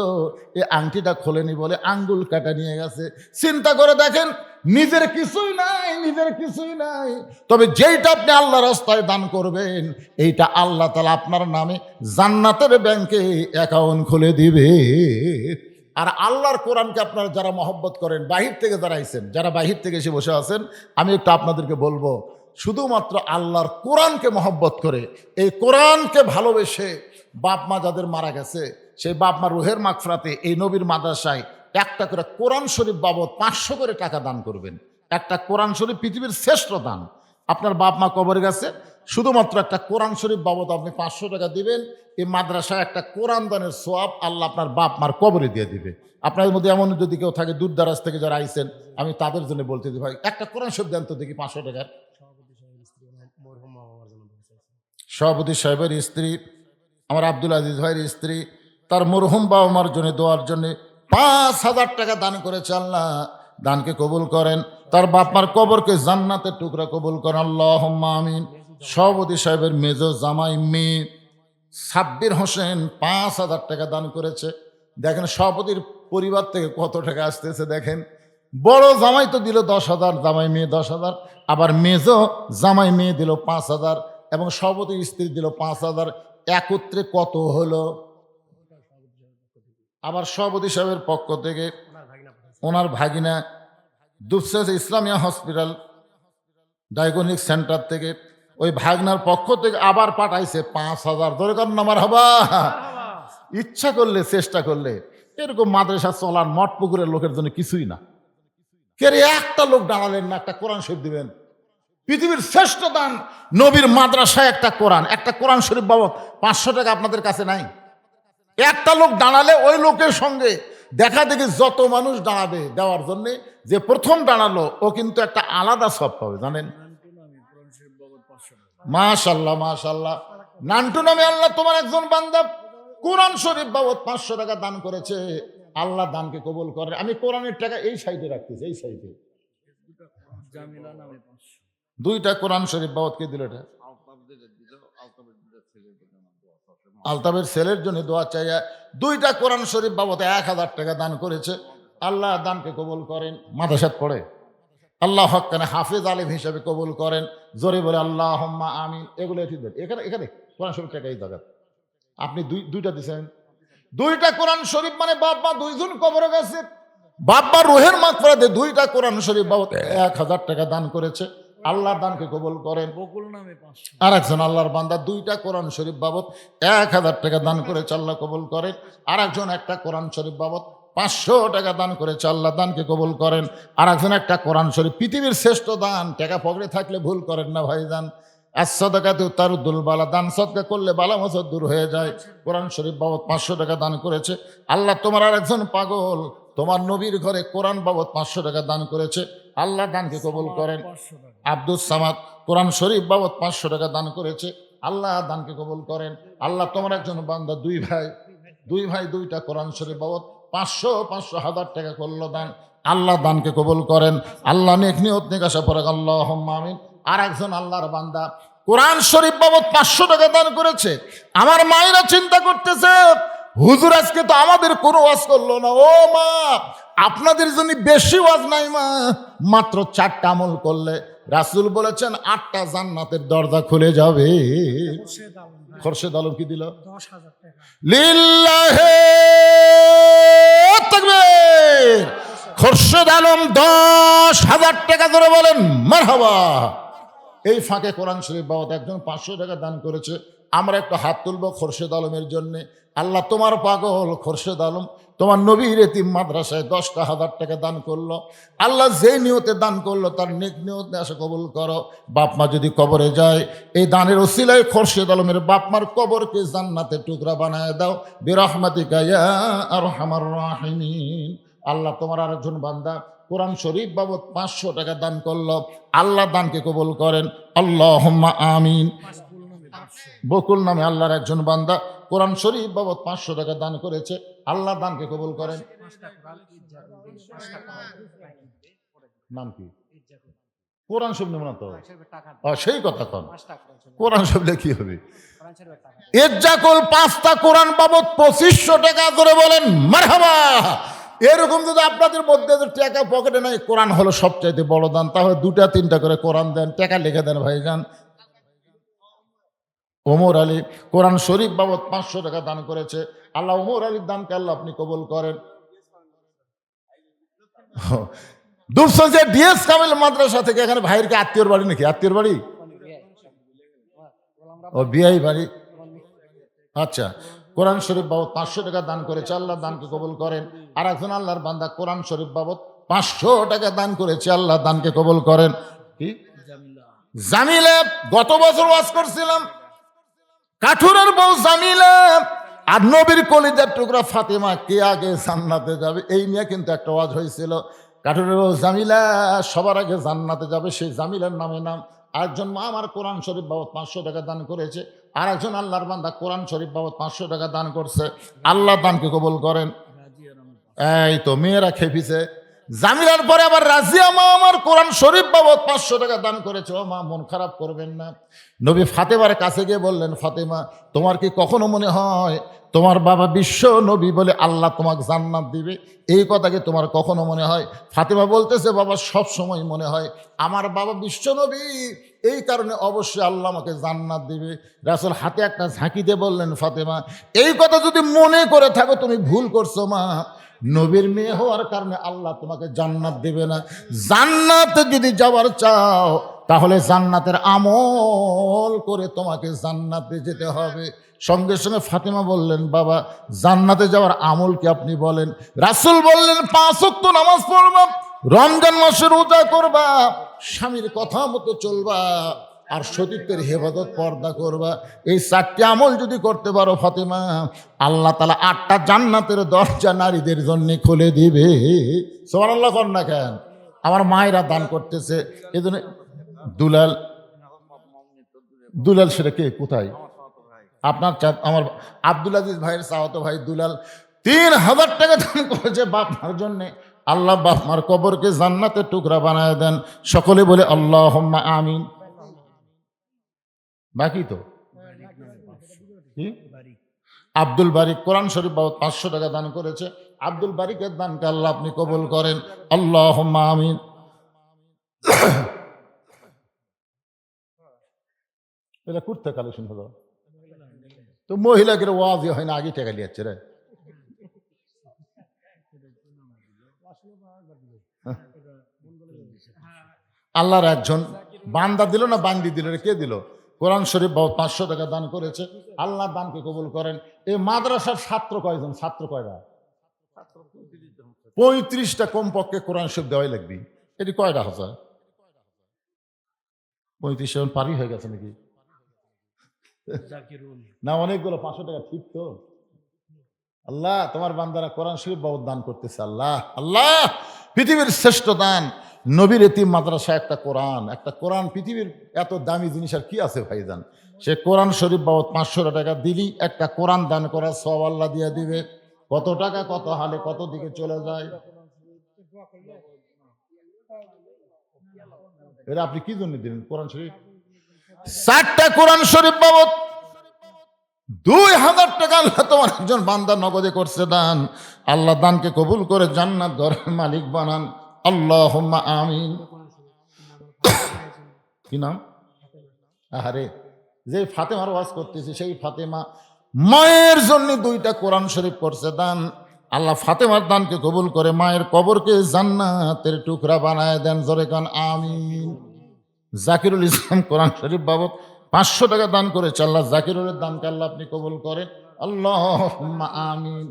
এই আংটিটা খোলেনি বলে আঙ্গুল কাটা নিয়ে গেছে। চিন্তা করে দেখেন, নিজের কিছুই নাই, নিজের কিছুই নাই। তবে যেইটা আপনি আল্লাহ রাস্তায় দান করবেন, এইটা আল্লাহ তাআলা আপনার নামে জান্নাতের ব্যাংকে অ্যাকাউন্ট খুলে দিবে। আর আল্লাহর কোরআনকে আপনারা যারা মহব্বত করেন, বাহির থেকে যারা আইছেন, যারা বাহির থেকে এসে বসে আছেন, আমি একটু আপনাদেরকে বলবো, শুধুমাত্র আল্লাহর কোরআনকে মহব্বত করে, এই কোরআনকে ভালোবেসে বাপ মা যাদের মারা গেছে, সেই বাপ মা রুহের মাগফিরাতে এই নবীর মাদ্রাসায় একটা করে কোরআন শরীফ বাবদ 500 করে টাকা দান করবেন। একটা কোরআন শরীফ পৃথিবীর শ্রেষ্ঠ দান। আপনার বাপ মা কবরে গেছে, শুধুমাত্র একটা কোরআন শরীফ বাবদ আপনি 500 টাকা দিবেন। এই মাদ্রাসায় একটা কোরআন দানের সোয়াব আল্লাহ আপনার বাপ মার কবরে দিয়ে দিবে। আপনাদের মধ্যে এমন যদি কেউ থাকে দূর দারাজ থেকে যারা আইছেন, আমি তাদের জন্য বলতে দিই, ভাই একটা কোরআন শরীফ দেন তো দেখি 500 টাকার। সভাপতি সাহেবের স্ত্রী, আমার আব্দুল আজিজ ভাইয়ের স্ত্রী, তার মরহুম বাবা মার জন্য দোয়ার জন্য 5,000 টাকা দান করেছে। আল্লাহ দানকে কবুল করেন, তার বাপ মার কবরকে জান্নাতের টুকরা কবুল করেন, আল্লাহুম্মা আমিন। সভাপতি সাহেবের মেজ জামাই মেয়ে সাব্বির হোসেন 5,000 টাকা দান করেছে। দেখেন সভাপতির পরিবার থেকে কত টাকা আসতেছে দেখেন। বড় জামাই তো দিল 10,000, জামাই মেয়ে 10,000, আবার মেজ জামাই মেয়ে দিল 5,000। এবং সভাপতির স্ত্রী দিল 5,000, একত্রে কত হলো? আবার সভাপতি সাহেবের পক্ষ থেকে ওনার ভাগিনা দুপসেস ইসলামিয়া হসপিটাল ডায়াগনস্টিক সেন্টার থেকে ওই ভাগনার পক্ষ থেকে আবার পাঠাইছে 5,000। দরকার নামার হবা, ইচ্ছা করলে চেষ্টা করলে এরকম মাদ্রাসা চলার মঠ পুকুরের লোকের জন্য কিছুই না। কে রে, একটা লোক দাঁড়ালেন না, একটা কোরআন শরীফ দিবেন? পৃথিবীর শ্রেষ্ঠ দান নবীর মাদ্রাসায় একটা কোরআন শরীফ বাবদ 500 টাকা আপনাদের কাছে নাই? একটা লোক দাঁড়ালে ওই লোকের সঙ্গে দেখা দেখি যত মানুষ দাঁড়াবে দেওয়ার জন্য, যে প্রথম দাঁড়ালো ও কিন্তু একটা আলাদা সব পাবে, জানেন? মাশাল্লাহ মাশাল্লাহ। নান্টু নামে আল্লাহ তোমার একজন বান্দা কোরআন শরীফ বাবদ 500 টাকা দান করেছে। আল্লাহ দানকে কবুল করে। আমি কোরআনের টাকা এই সাইডে রাখতেছি, এই সাইডে। দুইটা কোরআন শরীফ বাবদ কে দিল? এটা আলতাবের ছেলের জন্য দোয়া চাইয়া দুইটা কোরআন শরীফ বাবদ 1,000 টাকা দান করেছে। আল্লাহ দানকে কবুল করেন। মাদ্রাসাত পড়ে, আল্লাহ হক্কানে হাফেজ আলিম হিসাবে কবুল করেন। জোরে বলে আল্লাহুম্মা আমিন। এগুলো এখানে এখানে কোরআন শরীফ টাকা এই জায়গা আপনি দুইটা দিচ্ছেন। দুইটা কোরআন শরীফ মানে বাপ-মা দুইজন কবরে গেছে, বাপ-মা রুহের মাগফিরাতে দুইটা কোরআন শরীফ বাবদ 1,000 টাকা দান করেছে। আল্লাহ দানকে কবুল করেন। আর একজন আল্লাহর বান্দা দুইটা কোরআন শরীফ বাবদ 1,000 টাকা দান করেছে। আল্লাহ কবুল করেন। আর একজন একটা কোরআন শরীফ বাবদ 500 টাকা দান করেছে। আল্লাহ দানকে কবুল করেন। আর একজন একটা কোরআন শরীফ, পৃথিবীর শ্রেষ্ঠ দান। টাকা পকেটে থাকলে ভুল করেন না ভাইজান। as-সাদাকাতু তারুদ্দুল বালা, দান সদকা করলে বালা মুসিবত দূর হয়ে যায়। কোরআন শরীফ বাবদ 500 টাকা দান করেছে। আল্লাহ তোমার আর একজন পাগল তোমার নবীর ঘরে কোরআন বাবদ 500 টাকা দান করেছে। আল্লাহ দানকে কবুল করেন। আব্দুস সামাদ কোরআন শরীফ বাবদ 500 টাকা দান করেছে। আল্লাহ দানকে কবুল করেন। আল্লাহ তোমার একজন বান্দা দুই ভাই দুইটা কোরআন শরীফ বাবদ 500 টাকা করলো দান। আল্লাহ দানকে কবুল করেন। আল্লাহ নেক নিয়ত নেক আশা পড়ে আল্লাহুম্মা আমিন। আর একজন আল্লাহর বান্দা কোরআন শরীফ বাবদ 500 টাকা দান করেছে। আমার মায়েরা চিন্তা করতেছে, হুজুর আজকে তো আমাদের কোনো ওয়াজ করলো না। ও মা, আপনাদের জন্য বেশি ওয়াজ নাই মা, মাত্র 4টা আমল করলে রাসূল বলেছেন 8টা জান্নাতের দরজা খুলে যাবে। খোরশেদ আলম কি দিল? 10,000 টাকা। লিল্লাহে তাকবীর। খোরশেদ আলম 10,000 টাকা ধরে বলেন মারহাবা। এই ফাঁকে কোরআন শরীফ বাবদ একজন 500 টাকা দান করেছে। আমরা একটা হাত তুলবো খোরশেদ আলমের জন্যে। আল্লাহ তোমার পাগল খোরশেদ আলম তোমার নবীর এতিম মাদ্রাসায় 10,000 টাকা দান করলো। আল্লাহ যেই নিয়তে দান করলো তার নেক নিয়ত আসে কবুল করো। বাপ মা যদি কবরে যায়, এই দানের ওসিলায় খোরশেদ আলমের বাপ মার কবরকে জান্নাতের টুকরা বানায় দাও বিরহমাতিকা ইয়া আরহামার রাহিমিন। আল্লাহ তোমার আরেকজন বান্দা কোরআন শরীফ বাবদ 500 টাকা দান করলো। আল্লাহ দানকে কবুল করেন। আল্লাহুম্মা আমিন। বকুল নামে আল্লাহর একজন বান্দা কোরআন শরীফ বাবদ 500 টাকা দান করেছে। আল্লাহ দানকে কবুল করেন। নাম কি? কোরআন শরীফ নেব না তো? সেই কথা কন। কোরআন শরীফ কি হবে? ইজ্জাকুল 5টা কোরআন বাবদ 2500 টাকা ধরে বলেন মারহাবা। এরকম যদি আপনাদের মধ্যে টাকা পকেটে নাই, কোরআন হলো সবচাইতে বড় দান, তাহলে 2টা-3টা করে কোরআন দেন, টাকা লিখে দেন ভাইজান। ওমর আলী কোরআন শরীফ বাবদ 500 টাকা দান করেছে। আল্লাহ ওমর আলীর দানকে আল্লাহ আপনি কবুল করেন। দুপসে ডিএস কামিল মাদ্রাসা থেকে এখানে ভাইয়ের কি আত্মীয়র বাড়ি নাকি? আত্মীয়র বাড়ি? ও বিআই বাড়ি। আচ্ছা, কোরআন শরীফ বাবদ 500 টাকা দান করেছে। আল্লাহ দানকে কবুল করেন। আর একজন আল্লাহর বান্দা কোরআন শরীফ বাবদ 500 টাকা দান করেছে। আল্লাহ দানকে কবুল করেন। কি জামিলা, গত বছর ওয়াজ করছিলাম, কাঠুরের বউ জামিলা আর নবীর কলিজার টুকরা ফাতেমা কে আগে জান্নাতে যাবে, এই নিয়ে কিন্তু একটা ওয়াজ হয়েছিল। কাঠুরের বউ জামিলা সবার আগে জান্নাতে যাবে, সেই জামিলার নামে নাম। আরেকজন মা আমার কোরআন শরীফ বাবদ 500 টাকা দান করেছে। আর একজন আল্লাহর বান্দা কোরআন শরীফ বাবদ 500 টাকা দান করছে। আল্লাহ দানকে কবুল করেন। এই তো মেয়েরা খেপিছে। জামিলার পরে আবার রাজিয়া মা আমার কোরআন শরীফ বাবদ 500 টাকা দান করেছে। ও মা, মন খারাপ করবেন না। নবী ফাতেমার কাছে গিয়ে বললেন, ফাতেমা তোমার কি কখনো মনে হয় তোমার বাবা বিশ্ব নবী বলে আল্লাহ তোমাকে জান্নাত দিবে, এই কথা কি তোমার কখনো মনে হয়? ফাতেমা বলতেছে, বাবা সব সময় মনে হয় আমার বাবা বিশ্ব নবী, এই কারণে অবশ্যই আল্লাহ আমাকে জান্নাত দিবে। রাসূল হাতে একটা ঝাঁকি দিয়ে বললেন, ফাতেমা এই কথা যদি মনে করে থাকো তুমি ভুল করছো মা, নবীর মেয়ে হওয়ার কারণে আল্লাহ তোমাকে জান্নাত দেবে না। জান্নাতে যদি যাওয়ার চাও তাহলে জান্নাতের আমল করে তোমাকে জান্নাতে যেতে হবে। সঙ্গে সঙ্গে ফাতেমা বললেন, বাবা জান্নাতে যাওয়ার আমল কি আপনি বলেন? রাসূল বললেন, 5 ওয়াক্ত নামাজ পড়বা, রমজান মাসে রোজা করবা, স্বামীর কথা মতো চলবা, আর সতীত্বের হেফাজত পর্দা করবা। এই 4টি আমল যদি করতে পারো ফাতেমা, আল্লাহ তাআলা 8টা জান্নাতের দরজা নারীদের জন্য খুলে দিবে। সুবহানাল্লাহ কর না কেন? আমার মায়েরা দান করতেছে এই জন্য। দুলাল সেটা কে, কোথায়? আপনার আমার আব্দুল আজিজ ভাইয়ের চাওয়াতো ভাই দুলাল 3000 টাকা দান করেছে বাপমার জন্য। আল্লাহ বাপমার কবরকে জান্নাতের টুকরা বানায় দেন। সকলে বলে আল্লাহুম্মা আমিন। বাকি তো কি? আব্দুল বারিক কোরআন শরীফ বাবদ 500 টাকা দান করেছে। আব্দুল বারিকের দানকে আল্লাহ আপনি কবুল করেন, আল্লাহুম্মা আমিন। এটা কুর্তা কালেকশন হলো তো মহিলাকে ওয়াজি হয় না, আগে টাকা লিয়াচ্ছে রে। আল্লাহর একজন বান্দা দিল না বান্দি দিল, কে দিল? কোরআন শরীফ বাবদ 500 টাকা দান করেছে। আল্লাহ দানকে কবুল করেন। এই মাদ্রাসার ছাত্র কয়জন? ছাত্র কয়টা? 35টা কমপক্ষে কোরআন শরীফ দেওয়াই লাগবে। এটি কয়টা হাজার? 35 পারি হয়ে গেছে নাকি? না অনেকগুলো। 500 টাকা ঠিক তো? আল্লাহ তোমার বান্দারা কোরআন শরীফ বাবদ দান করতেছে। আল্লাহ আল্লাহ পৃথিবীর শ্রেষ্ঠ দান নবীর এতিম মাদ্রাসা, একটা কোরআন পৃথিবীর এত দামি জিনিস আর কি আছে ভাইজান? সে কোরআন শরীফ বাবদ 500 টাকা দিলি একটা কোরআন দান করার সওয়াব আল্লাহ দিয়ে দিবে। কত টাকা কত হালে কত দিকে চলে যায়। এটা আপনি কি জন্য দিলেন? কোরআন শরীফ 4টা কোরআন শরীফ বাবদ 2000 টাকা আল্লাহ তোমার একজন বান্দা নগদে করছে দান। আল্লাহ দানকে কবুল করে জান্নাত ঘরের মালিক বানান, আল্লাহুম্মা আমিন। কি নাম? আরে যে ফাতেমার ওয়াজ করতেছি সেই ফাতেমা মায়ের জন্য 2টা কোরআন শরীফ করছে দান। আল্লাহ ফাতেমার দানকে কবুল করে মায়ের কবরকে জান্নাতের টুকরা বানায় দেন। জোরে কান আমিন। জাকিরুল ইসলাম কোরআন শরীফ বাবদ 500 টাকা দান করেছে। আল্লাহ জাকিরুলের দানকে আল্লাহ আপনি কবুল করেন, আল্লাহুম্মা আমিন।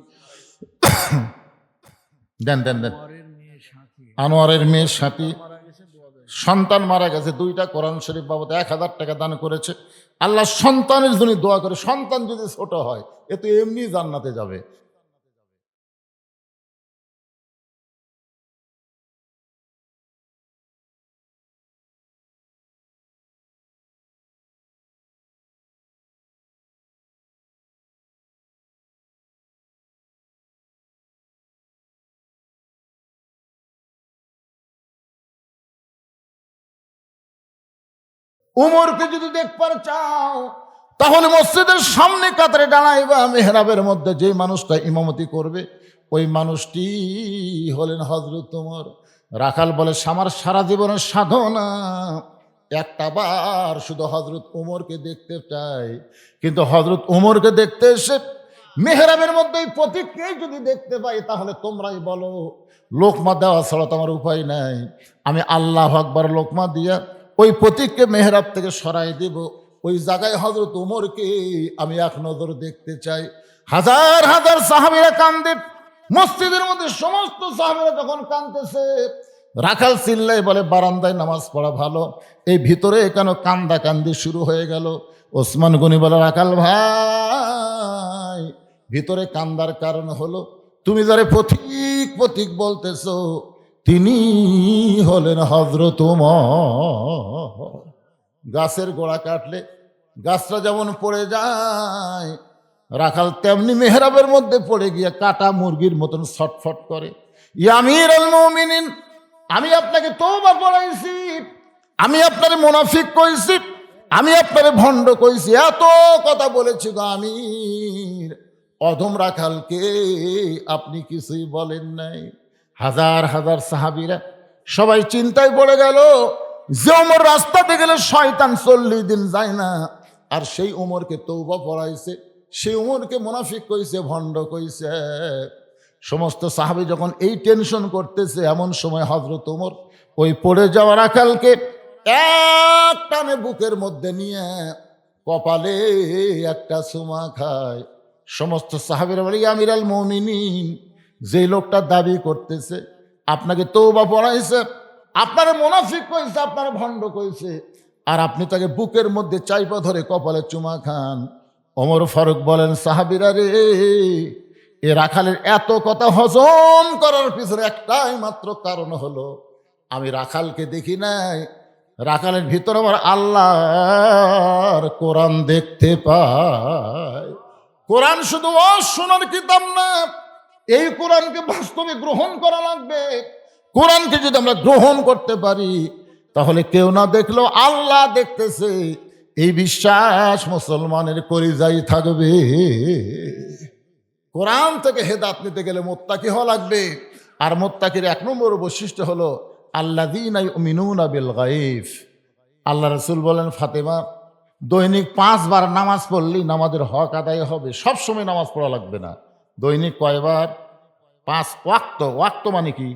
দেন দেন দেন। আনোয়ারের মেয়ের সাথী সন্তান মারা গেছে, 2টা কোরআন শরীফ বাবদ 1000 টাকা দান করেছে। আল্লাহ সন্তানের জন্য দোয়া করে, সন্তান যদি ছোট হয় এ তো এমনি জান্নাতে যাবে। উমরকে যদি দেখবার চাও তাহলে মসজিদের সামনে কাতারে দাঁড়াইবা। মেহরাবের মধ্যে যে মানুষটা ইমামতি করবে ওই মানুষটি হলেন হযরত উমর। রাখাল বলে, আমার সারা জীবনের সাধনা একটা বার শুধু হযরত উমরকে দেখতে চাই। কিন্তু হযরত উমরকে দেখতে এসে মেহরাবের মধ্যে ওই প্রতীককে যদি দেখতে পাই তাহলে তোমরাই বলো, লোকমা দেওয়া ছাড়া তো আমার উপায় নাই। আমি আল্লাহু আকবার লোকমা দিয়া ওই প্রতীককে মেহরাব থেকে সরাই দেব। ওই জায়গায় হযরত উমরকে আমি এক নজর দেখতে চাই। হাজার হাজার সাহাবীরা কান্দে মসজিদের মধ্যে। সমস্ত সাহাবীরা যখন কাঁদতেছে রাখাল চিল্লাই বলে, বারান্দায় নামাজ পড়া ভালো, এই ভিতরে কেন কান্দা কান্দি শুরু হয়ে গেল? ওসমান গনি বলে, রাখাল ভাই ভিতরে কান্দার কারণ হলো তুমি যারে পথিক পথিক বলতেছ তিনি হলেন হযরত উমর। গাছের গোড়া কাটলে গাছটা যেমন পড়ে যায়, রাখাল তেমনি মেহরাবের মধ্যে পড়ে গিয়ে কাটা মুরগির মতন ছটফট করে। ইয়া আমিরুল মুমিনিন, আমি আপনাকে তওবা পড়াইছি, আমি আপনারে মুনাফিক কইছি, আমি আপনারে ভণ্ড কইছি, এত কথা বলেছি গো আমির। অধম রাখালকে আপনি কিছুই বলেন নাই। হাজার হাজার সাহাবীরা সবাই চিন্তায় পড়ে গেল যে ওমর রাস্তাতে গেলে শয়তান 40 দিন যায় না, আর সেই ওমরকে তওবা পড়াইছে, সেই ওমরকে মুনাফিক কইছে, ভণ্ড কইছে। সমস্ত সাহাবী যখন এই টেনশন করতেছে, এমন সময় হযরত ওমর ওই পড়ে যাওয়া রাখালকে এক টানে বুকের মধ্যে নিয়ে কপালে একটা চুমা খায়। সমস্ত সাহাবীরা বলে, ইয়া আমিরাল মুমিনিন, যে লোকটা দাবি করতেছে আপনাকে তওবা পড়াইছে, আপনার মুনাফিক কইছে, আপনার ভণ্ড কইছে, আর আপনি তাকে বুকের মধ্যে চাইপা ধরে কপালে চুমা খান। ওমর ফারুক বলেন, সাহাবীরা রে, এ রাখালের এত কথা হজম করার পিছনে একটাই মাত্র কারণ হলো, আমি রাখালকে দেখি নাই, রাখালের ভিতর আমার আল্লাহর কোরআন দেখতে পাই। কোরআন শুধু শোনার কিতাব না, এই কোরআনকে বাস্তবে গ্রহণ করা লাগবে। কোরআনকে যদি আমরা গ্রহণ করতে পারি, তাহলে কেউ না দেখলেও আল্লাহ দেখতেছে, এই বিশ্বাস মুসলমানের কলিজায় থাকবে। কোরআন থেকে হেদায়েত নিতে গেলে মুত্তাকি হওয়া লাগবে। আর মুত্তাকির 1 নম্বর বৈশিষ্ট্য হলো আল্লাযীনা ইউমিনুনা বিল গায়ব। আল্লাহ রাসূল বলেন, ফাতেমা, দৈনিক 5 বার নামাজ পড়লেই নামাজের হক আদায় হবে। সব সময় নামাজ পড়া লাগবে না। দৈনিক কয়বার? 5 ওয়াক্ত। ওয়াক্ত মানে কি?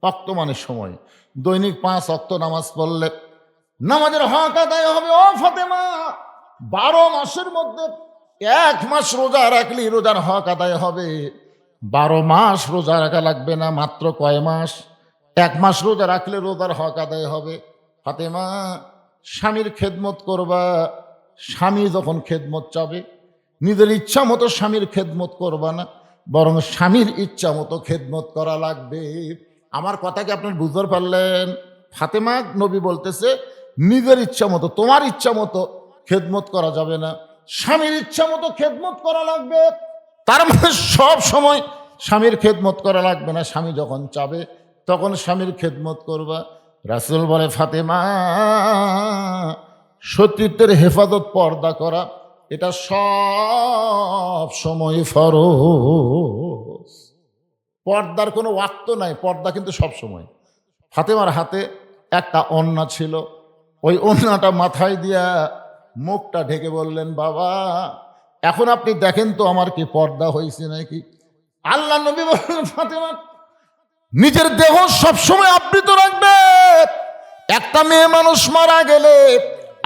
ওয়াক্ত মানে সময়। দৈনিক 5 ওয়াক্ত নামাজ পড়লে নামাজের হক আদায় হবে। ও ফাতেমা, 12 মাসের মধ্যে 1 মাস রোজা রাখলে রোজার হক আদায় হবে। 12 মাস রোজা রাখা লাগবে না, মাত্র কয় মাস? 1 মাস রোজা রাখলে রোজার হক আদায় হবে। ফাতেমা, স্বামীর খেদমত করবা। স্বামী যখন খেদমত চাবে, নিজের ইচ্ছা মতো স্বামীর খেদমত করবা না, বরং স্বামীর ইচ্ছা মতো খেদমত করা লাগবে। আমার কথাকে আপনার বুঝতে পারলেন? ফাতেমা, নবী বলতেছে নিজের ইচ্ছা মতো, তোমার ইচ্ছা মতো খেদমত করা যাবে না, স্বামীর ইচ্ছা মতো খেদমত করা লাগবে। তার মানে সব সময় স্বামীর খেদমত করা লাগবে না, স্বামী যখন চাবে তখন স্বামীর খেদমত করবা। রাসূল বলে, ফাতেমা, সতীত্বের হেফাজত, পর্দা করা, এটা সব সময় ফরজ। পর্দার কোনো ওয়াক্ত নাই, পর্দা কিন্তু সব সময়। ফাতেমার হাতে একটা ওড়না ছিল, ওই ওড়নাটা মাথায় দিয়া মুখটা ঢেকে বললেন, বাবা, এখন আপনি দেখেন তো আমার কি পর্দা হয়েছে নাকি? আল্লাহ নবী বললেন, ফাতেমা, নিজের দেহ সবসময় আবৃত রাখবে। একটা মেয়ে মানুষ মারা গেলে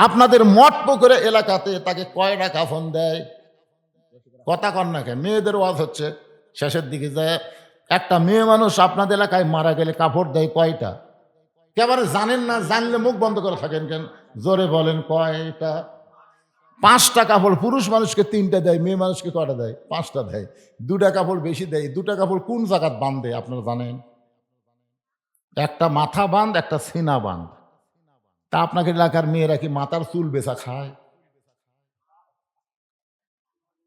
আপনাদের মঠ পুকুরে এলাকাতে তাকে কয়টা কাফন দেয়? কথা কন না কেন? মেয়েদের ওয়াজ হচ্ছে, শেষের দিকে যায়। একটা মেয়ে মানুষ আপনাদের এলাকায় মারা গেলে কাপড় দেয় কয়টা? একেবারে জানেন না, জানলে মুখ বন্ধ করে থাকেন কেন? জোরে বলেন, কয়টা? 5টা কাপড়। পুরুষ মানুষকে 3টা দেয়, মেয়ে মানুষকে কয়টা দেয়? 5টা দেয়। 2টা কাপড় বেশি দেয়। 2টা কাপড় কোন জায়গাত বাঁধে আপনারা জানেন? একটা মাথা বাঁধ, একটা সিনা বাঁধ। তা আপনাকে এলাকার মেয়েরা কি মাথার চুল বেচা খায়?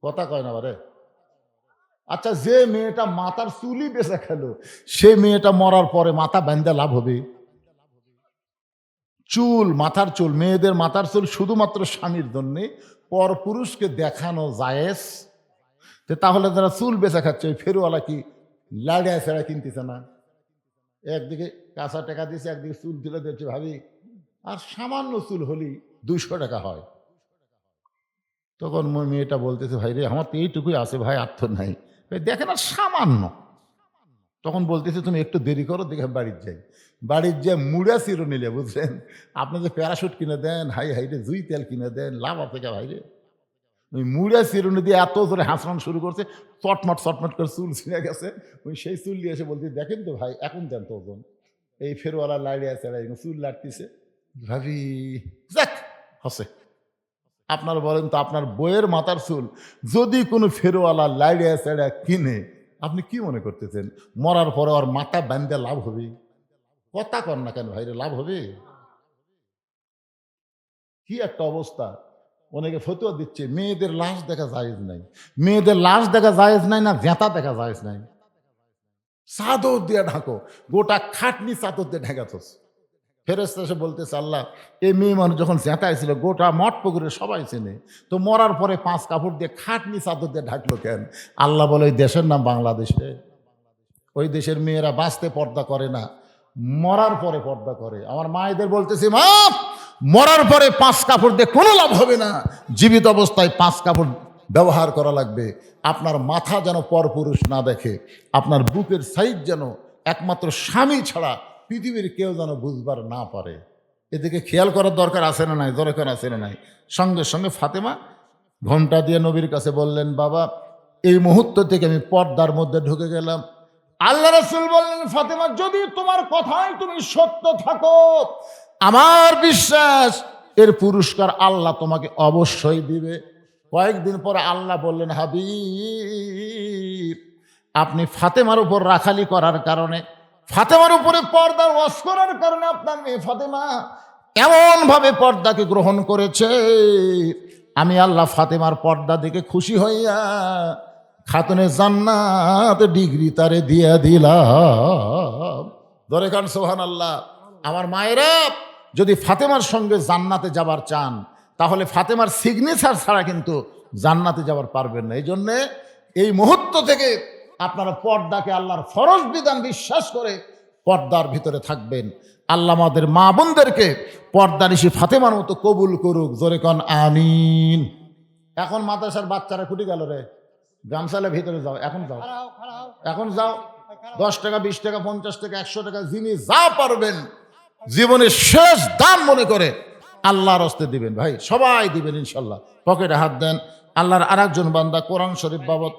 কথা কয় না বারে। আচ্ছা, যে মেয়েটা মাথার চুলই বেচা খেলো, সে মেয়েটা মরার পরে মাথা বাঁধা লাভ হবে? চুল, মাথার চুল, মেয়েদের মাথার চুল শুধুমাত্র স্বামীর জন্যে, পর পুরুষকে দেখানো জায়েজ। তাহলে যারা চুল বেচা খাচ্ছে, ওই ফেরুওয়ালা কি লাড়িয়া ছেড়া কিনতেছে না? একদিকে কাঁচা টাকা দিয়েছে, একদিকে চুল তুলে দিচ্ছে, ভাবি, আর সামান্য চুল হলেই 200 টাকা হয়। তখন মেয়েটা বলতেছে, ভাই রে, আমার তো এইটুকুই আছে ভাই, আর তো নাই। দেখেন, আর সামান্য। তখন বলতেছে, তুমি একটু দেরি করো, দেখে বাড়ির যাই। বাড়ির যে মুড়া চিরো নিলে, বুঝলেন, আপনি যে প্যারাশুট কিনে দেন, হাই হাইরে জুই তেল কিনে দেন, লাভ আছে কে ভাইরে? ওই মুড়া চিরুনি দিয়ে এত জোরে হাসরান শুরু করছে, চটমট চটমট করে চুল ছিঁড়ে গেছে। ওই সেই চুল দিয়ে এসে বলতে, দেখেন তো ভাই, এখন দেন তো ওজন। এই ফেরওয়ালা লাইড়ে আছে, চুল লাটতিছে। ভাবি, যাক হসে। আপনার বলেন তো, আপনার বইয়ের মাথার চুল যদি কোনো ফেরওয়ালা লাইড়ে চেড়া কিনে, আপনি কি মনে করতেছেন? মরার পরে ওর মাথা বান্ধে লাভ হবে? কথা কর না কেন ভাইরে, লাভ হবে? কি একটা অবস্থা! অনেকে ফতুয়া দিচ্ছে মেয়েদের লাশ দেখা জায়েজ নাই। মেয়েদের লাশ দেখা জায়েজ নাই না, জেতা দেখা জায়েজ নাই। চাদর দিয়ে ঢাকো, গোটা খাটনি চাদর দিয়ে ঢাকাছস। ফেরেশতা এসে বলতেছে, আল্লাহ এই মেয়ে মানুষ যখন জেঁতাইছিল গোটা মঠ পুকুরে সবাই চেনে, তো মরার পরে 5 কাপড় দিয়ে খাটনি চাদর দিয়ে ঢাকলো কেন? আল্লাহ বলে, ওই দেশের নাম বাংলাদেশে, ওই দেশের মেয়েরা বাঁচতে পর্দা করে না, মরার পরে পর্দা করে। আমার মায়েদের বলতেছি, মা মরার পরে 5 কাপড় দিয়ে কোনো লাভ হবে না, জীবিত অবস্থায় 5 কাপড় ব্যবহার করা লাগবে। আপনার মাথা যেন পরপুরুষ না দেখে, আপনার বুকের সাইজ যেন একমাত্র স্বামী ছাড়া পৃথিবীর কেউ যেন বুঝবার না পারে। এদিকে খেয়াল করার দরকার আছে না নাই? দরকার আছে না নাই? সঙ্গে সঙ্গে ফাতেমা ঘোমটা দিয়ে নবীর কাছে বললেন, বাবা এই মুহূর্ত থেকে আমি পর্দার মধ্যে ঢুকে গেলাম। আল্লাহ রাসূল বললেন, ফাতেমা যদি তোমার কথায় তুমি সত্য থাকো, আমার বিশ্বাস এর পুরস্কার আল্লাহ তোমাকে অবশ্যই দিবে। কয়েকদিন পরে আল্লাহ বললেন, হাবিব আপনি ফাতেমার উপর রাখালি করার কারণে, ফাতেমার উপরে পর্দার ওয়াজ করার কারণে আপনার মেয়ে ফাতেমা এমন ভাবে পর্দাকে গ্রহণ করেছে, আমি আল্লাহ ফাতেমার পর্দা দেখে খুশি হইয়া খাতুনে জান্নাত ডিগ্রি তারে দিয়া দিলাম। ধরে খান সুবহানাল্লাহ। আমার মায়েরা যদি ফাতেমার সঙ্গে জান্নাতে যাবার চান, তাহলে ফাতেমার সিগনেচার ছাড়া কিন্তু জান্নাতে যাবার পারবেন না। এই জন্যে এই মুহূর্ত থেকে আপনারা পর্দাকে আল্লাহর ফরজ বিধান বিশ্বাস করে পর্দার ভিতরে থাকবেন। আল্লাহ আমাদের মা বোনদেরকে পর্দানিশী ফাতেমার মতো কবুল করুক। জোরে কন আমিন। এখন মাদ্রাসার বাচ্চারা খুঁটি গেল রে, গামসালে ভিতরে যাও, এখন যাও, এখন যাও। 10 টাকা 20 টাকা 50 টাকা 100 টাকা যিনি যা পারবেন জীবনের শেষ দাম মনে করে আল্লাহর হস্তে দিবেন। ভাই সবাই দিবেন ইনশাল্লাহ। পকেটে হাত দেন। আল্লাহর আরেকজন বান্দা কোরআন শরীফ বাবদ,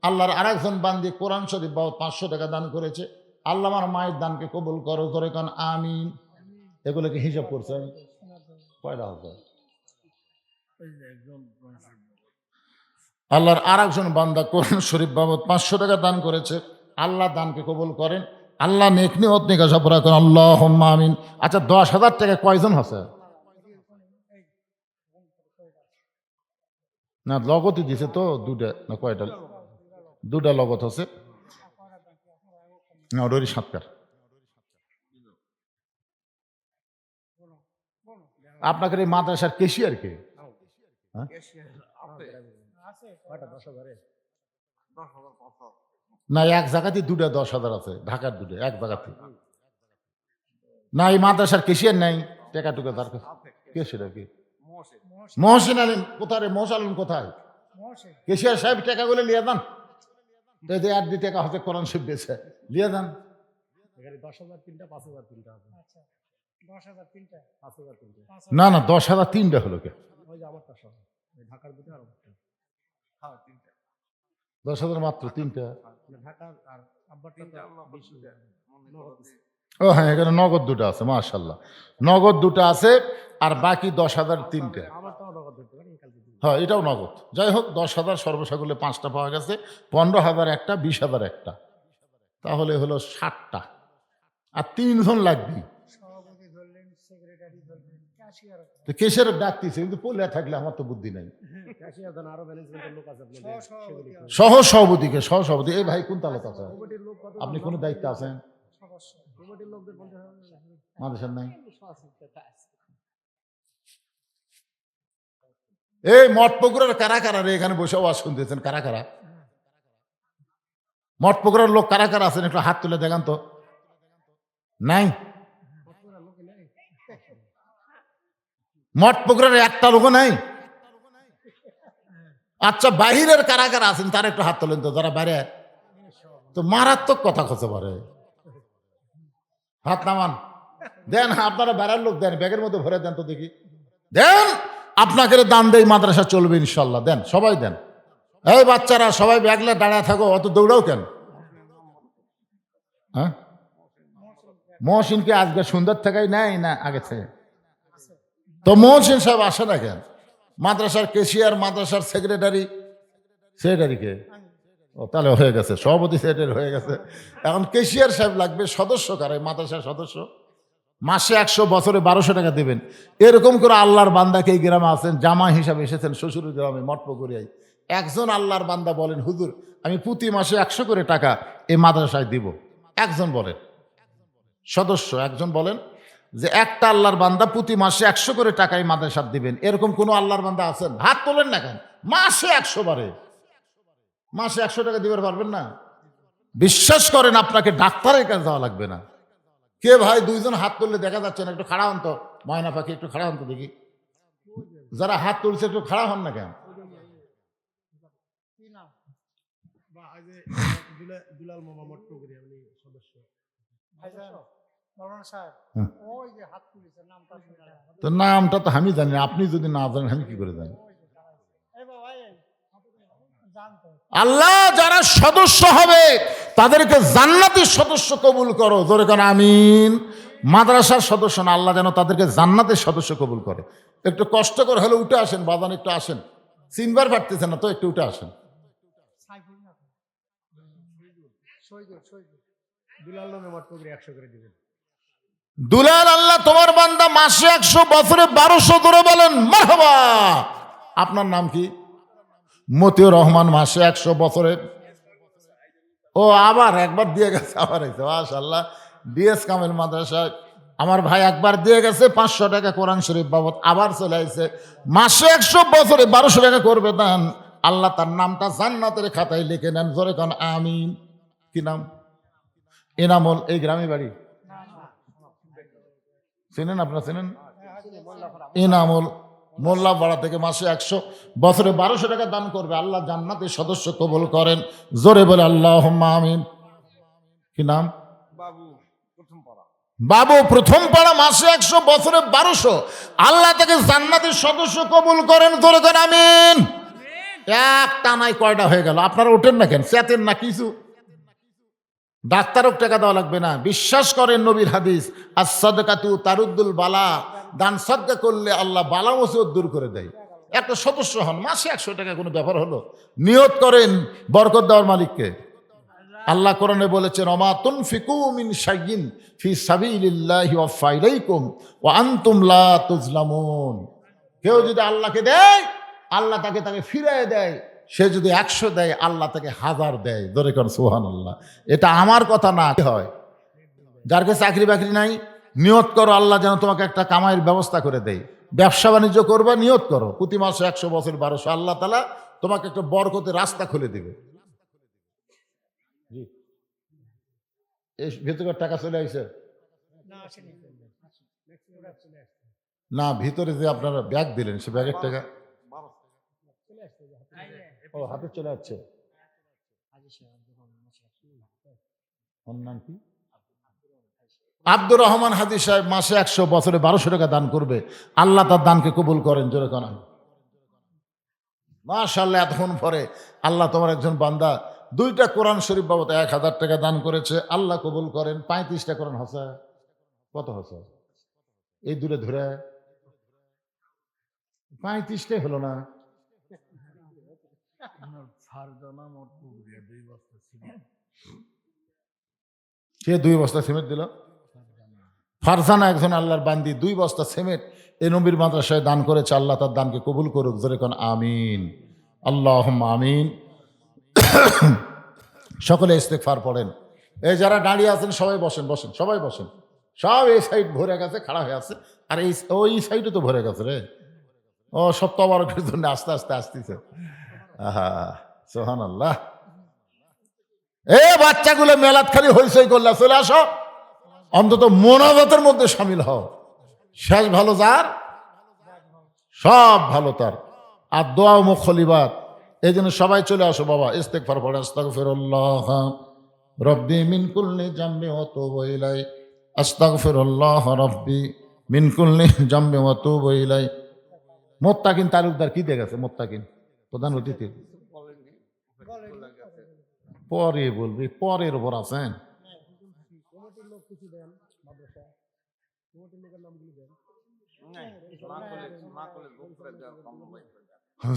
আল্লাহর আরেকজন বান্দি কোরআন শরীফ বাবদ 500 টাকা দান করেছে। আল্লাহ আমার মায়ের দানকে কবুল করো। ধরে কান আমিন। এগুলোকে হিসাব করছেন কয়টা হবে? আল্লাহর আরেকজন বান্দা কোরআন শরীফ বাবদ 500 টাকা দান করেছে। আল্লাহ দানকে কবুল করেন। আল্লাহ নেক নিয়ত নেক আশা পুরা করেন। আল্লাহুম্মা আমিন। আচ্ছা 10,000 টাকা কয়জন আছে? না লগতই দিছে তো দুটা না কয়টা? দুটা লগত আছে না, ওটারই 7 আপনাদের এই মাদ্রাসার কেশিয়ার কে? হ্যাঁ? না এক জায়গাতে দুটা 10,000 আছে, ঢাকার দুটো এক জায়গাতে। না এই মাদ্রাসার কেশিয়ার নাই টাকা টুকা তার কাছে? কে সেটা কি? মহসিন আলীম কোথায় রে? মহসিন আলীম কোথায়? কেশিয়ার সাহেব টাকাগুলো লিয়ে দেন। 1 টাকা হচ্ছে কোরআন শরীফ বেছে লিয়ে দেন। 10,000 তিনটা 5,000 তিনটা আছে। না না 10,000 তিনটা হলো কে? ওই যে আমারটা সহ ঢাকার দুটো আর আমারটা। হ্যাঁ তিনটা। 10,000 মাত্র তিনটা। ঢাকার আর আব্বারটা 20,000। ও হ্যাঁ এখানে নগদ দুটো আছে মাশাআল্লাহ। নগদ দুটো আছে আর বাকি 10,000 তিনটা। আমারটাও নগদ ধরতে পারি কালকে দিন। হ্যাঁ এটাও নগদ। যাই হোক 10,000 সর্বসাকুল্যে 5টা পাওয়া গেছে, 15,000 একটা, 20,000 একটা, তাহলে হলো 60টা। আর 3 জন লাগবে। সভাপতি ধরলেন, সেক্রেটারি ধরলেন, ক্যাশিয়ার তো কেসের ডাকতেছে কিন্তু পড়লে থাকলে আমার তো বুদ্ধি নাই। ক্যাশিয়ার দেন আরো ম্যানেজমেন্টের লোক আছে আপনাদের। সহসভাপতি আছে। সহ সভাপতিকে সহ সভাপতি এই ভাই কোন তালাতে আছে? কমিটির লোক কত? আপনি কোন দায়িত্ব আছেন? সদস্য কমিটির লোকদের 50,000 মাদ্রাসার নাই? আছে। এই মঠ পুকুরের কারা কারা রে এখানে বসে আওয়াজ শুনতেছেন? কারা কারা মঠ পুকুরের লোক কারা কারা আছেন? একটু হাত তুলে দেখান তো। নাই? মঠ পুকুরের একটা লোক নাই? আচ্ছা বাহিরের কারা কারা আছেন তারা একটু হাত তোলেন তো, যারা বাইরে। তো মারাত্মক কথা খোঁজে পারে। হাত নামান। দেন আপনারা বেড়ার লোক দেন, ব্যাগের মধ্যে ভরে দেন তো দেখি। দেন আপনাকে দান দেই, মাদ্রাসা চলবে ইনশাল্লাহ। দেন সবাই দেন। এই বাচ্চারা সবাই ব্যাগলে দাঁড়ায় থাকো, অত দৌড়াও কেন? হ্যাঁ মহসিনকে আজকে সুন্দর থেকেই নেয় না আগে থেকে? তো মহসিন সাহেব আসে না কেন? মাদ্রাসার কেশিয়ার, মাদ্রাসার সেক্রেটারি, সেক্রেটারিকে ও তাহলে হয়ে গেছে, সভাপতি সেক্রেটারি হয়ে গেছে। এখন কেশিয়ার সাহেব লাগবে। সদস্য কারা? মাদ্রাসার সদস্য। মাসে 100, বছরে 1200 টাকা দেবেন। এরকম করে আল্লাহর বান্দাকে এই গ্রামে আছেন, জামা হিসাবে এসেছেন শ্বশুরের গ্রামে মঠপুকুরিয়ায়। একজন আল্লাহর বান্দা বলেন, হুজুর আমি প্রতি মাসে 100 করে টাকা এই মাদ্রাসায় দিব। একজন বলেন, সদস্য একজন বলেন। যে একটা আল্লাহর বান্দা প্রতি মাসে 100 করে টাকায় মাদ্রাসা দিবেন, এরকম কোন আল্লাহর বান্দা আছেন? হাত তোলেন না কেন? মাসে 100 বারে মাসে 100 টাকা দিতে পারবেন না? বিশ্বাস করেন আপনাকে ডাক্তারের কাছে যাওয়া লাগবে না। কে ভাই 2 জন হাত তুললে দেখা যাচ্ছে না? একটু খাড়া হন তো, ময়না পাখি একটু খাড়া হন তো দেখি। যারা হাত তুলছে একটু খাড়া হন না কেন? কি নাম? বা এই যে দুলাল মোহাম্মদ টুকরি আপনি সদস্য। ভাইজান, মৌলানা সাহেব, হ্যাঁ। ওই যে হাত তুলেছে, নামটা শুনে না। তো নামটা তো আমি জানি না, আপনি যদি না জানেন আমি কি করে জানি? এই বাবা, এই জানতো। আল্লাহ যারা সদস্য হবে তাদেরকে জান্নাতের সদস্য কবুল করো, জোরে কেন আমিন। মাদ্রাসার সদস্য না, আল্লাহ যেন তাদেরকে জান্নাতের সদস্য কবুল করে। একটু কষ্ট করে হলে উঠে আসেন বাজান, একটু আসেন। চিনবার পারতেছেন না তো, একটু উঠে আসেন। সাইফুল না তো? শহীদুল। দুলাল মোহাম্মদ টুকরি 100 করে দিবেন। দুলাল, আল্লাহ তোমার বান্দা মাসে 100, বছরে 1200, ধরে বলেন মারহাবা। আপনার নাম কি? মতিউর রহমান, মাসে 100, বছরে। ও আবার একবার দিয়ে গেছে, আবার হয়েছে মাশাআল্লাহ। ডিএস কামেল মাদ্রাসায় আমার ভাই একবার দিয়ে গেছে 500 টাকা কোরআন শরীফ বাবদ, আবার চলে আসছে। মাসে 100, বছরে 1200 টাকা করবে দান। আল্লাহ তার নামটা জান্নাতের খাতায় লিখে নেন, জোরে কান আমিন। কি নাম? এনামুল। এই গ্রামে বাড়ি? চেনেন আপনারা? চেনেন? এনামুল মোল্লাপাড়া থেকে মাসে 100, বছরে 1200 টাকা দান করবে। আল্লাহ জান্নাতের সদস্য কবুল করেন, জোরে বলে আল্লাহুম্মা আমিন। কি নাম? বাবু প্রথম পাড়া, মাসে 100, বছরে 1200। আল্লাহ তাকে জান্নাতের সদস্য কবুল করেন, জোরে করেন আমিন। এক টানায় কয়টা হয়ে গেল? আপনারা ওঠেন না কেন? চেতেন না কিছু? ডাক্তারও টাকা দেওয়া লাগবে না। বিশ্বাস করেন নবীর হাদিস, as-সাদকাতু তারুদ্দুল বালা। দান সদকা করলে আল্লাহ বালা মুসিবত দূর করে দেয়। একটা সদস্য হন, মাসে 100 টাকা কোনো ব্যাপার হলো? নিয়ত করেন বরকত দেওয়ার মালিককে। আল্লাহ কোরআনে বলেছেন, ওমা তুনফিকু মিন শাইইন ফি সাবিলিল্লাহি ওয়াফা ইলাইকুম ওয়া আনতুম লা তুজলামুন। কেউ যদি আল্লাহকে দেয়, আল্লাহ তাকে ফিরিয়ে দেয়। সে যদি 100 দেয়, আল্লাহ তাকে 1000 দেয়। ধরে কর সুবহানাল্লাহ। এটা আমার কথা না, কি হয়? যার কাছে চাকরি বাকরি নাই, নিয়ত করো আল্লাহ যেন তোমাকে একটা কামাইয়ের ব্যবস্থা করে দেয়। ব্যবসা বাণিজ্য করবা, নিয়ত করো প্রতি মাসে 100, বছর 1200, আল্লাহ তাআলা তোমাকে একটা বরকতের রাস্তা খুলে দিবে। এই ভেতরের টাকা চলে আসে না, আসেনি। না? ভিতরে যে আপনারা ব্যাগ দিলেন, সে ব্যাগের টাকা ও হাতে চলে যাচ্ছে। ওর নাম কি? আব্দুর রহমান হাদি সাহেব মাসে 100, বছরে 1200 টাকা দান করবে। আল্লাহ তার দানকে কবুল করেন, জোরে কোন মাশাআল্লাহ। এতক্ষণ পরে আল্লাহ তোমার একজন বান্দা 2টা কোরআন শরীফ বাবদ 1000 টাকা দান করেছে। আল্লাহ কবুল করেন। 35টা কোরআন হসা। কত হসা? এই দূরে ধরে 35টাই হলো না। সে 2 বস্তা সিমেন্ট দিল। ফারজানা একজন আল্লাহর বান্দি 2 বস্তা সিমেন্ট এই নবীর মাদ্রাসায় দান করেছে। আল্লাহ তার দানকে কবুল করুক, জোরে কোন আমিন। আল্লাহুম্মা আমিন। সকলে ইস্তেগফার পড়েন। এই যারা দাঁড়িয়ে আছেন সবাই বসেন, সবাই বসেন। সব এই সাইড ভরে গেছে, খাড়া হয়ে আছে। আর ওই সাইডে তো ভরে গেছে রে। ও সব তবারকের জন্য আস্তে আস্তে আসতেছে। আহা, সুবহানাল্লাহ। বাচ্চাগুলো মেলাত খালি হইচই করলে, চলে আসো, অন্তত মোনাজাতের মধ্যে শামিল হও। শেষ ভালো যার, সব ভালো তার। আর দোয়া ও মুখলিবাত, এই জন্য সবাই চলে আসো বাবা। ইস্তেগফার পড়ে আস্তাগফিরুল্লাহ রব্বি মিন কুল্লি জামবি ওয়া তুবু ইলাই। আস্তাগফিরুল্লাহ রব্বি মিন কুল্লি জামবি ওয়া তুবু ইলাই। মোত্তাকিন তালুকদার কি দিয়ে গেছে? মোত্তাকিন প্রধান অতিথি পরে বলবি, পরের ওপর আছেন।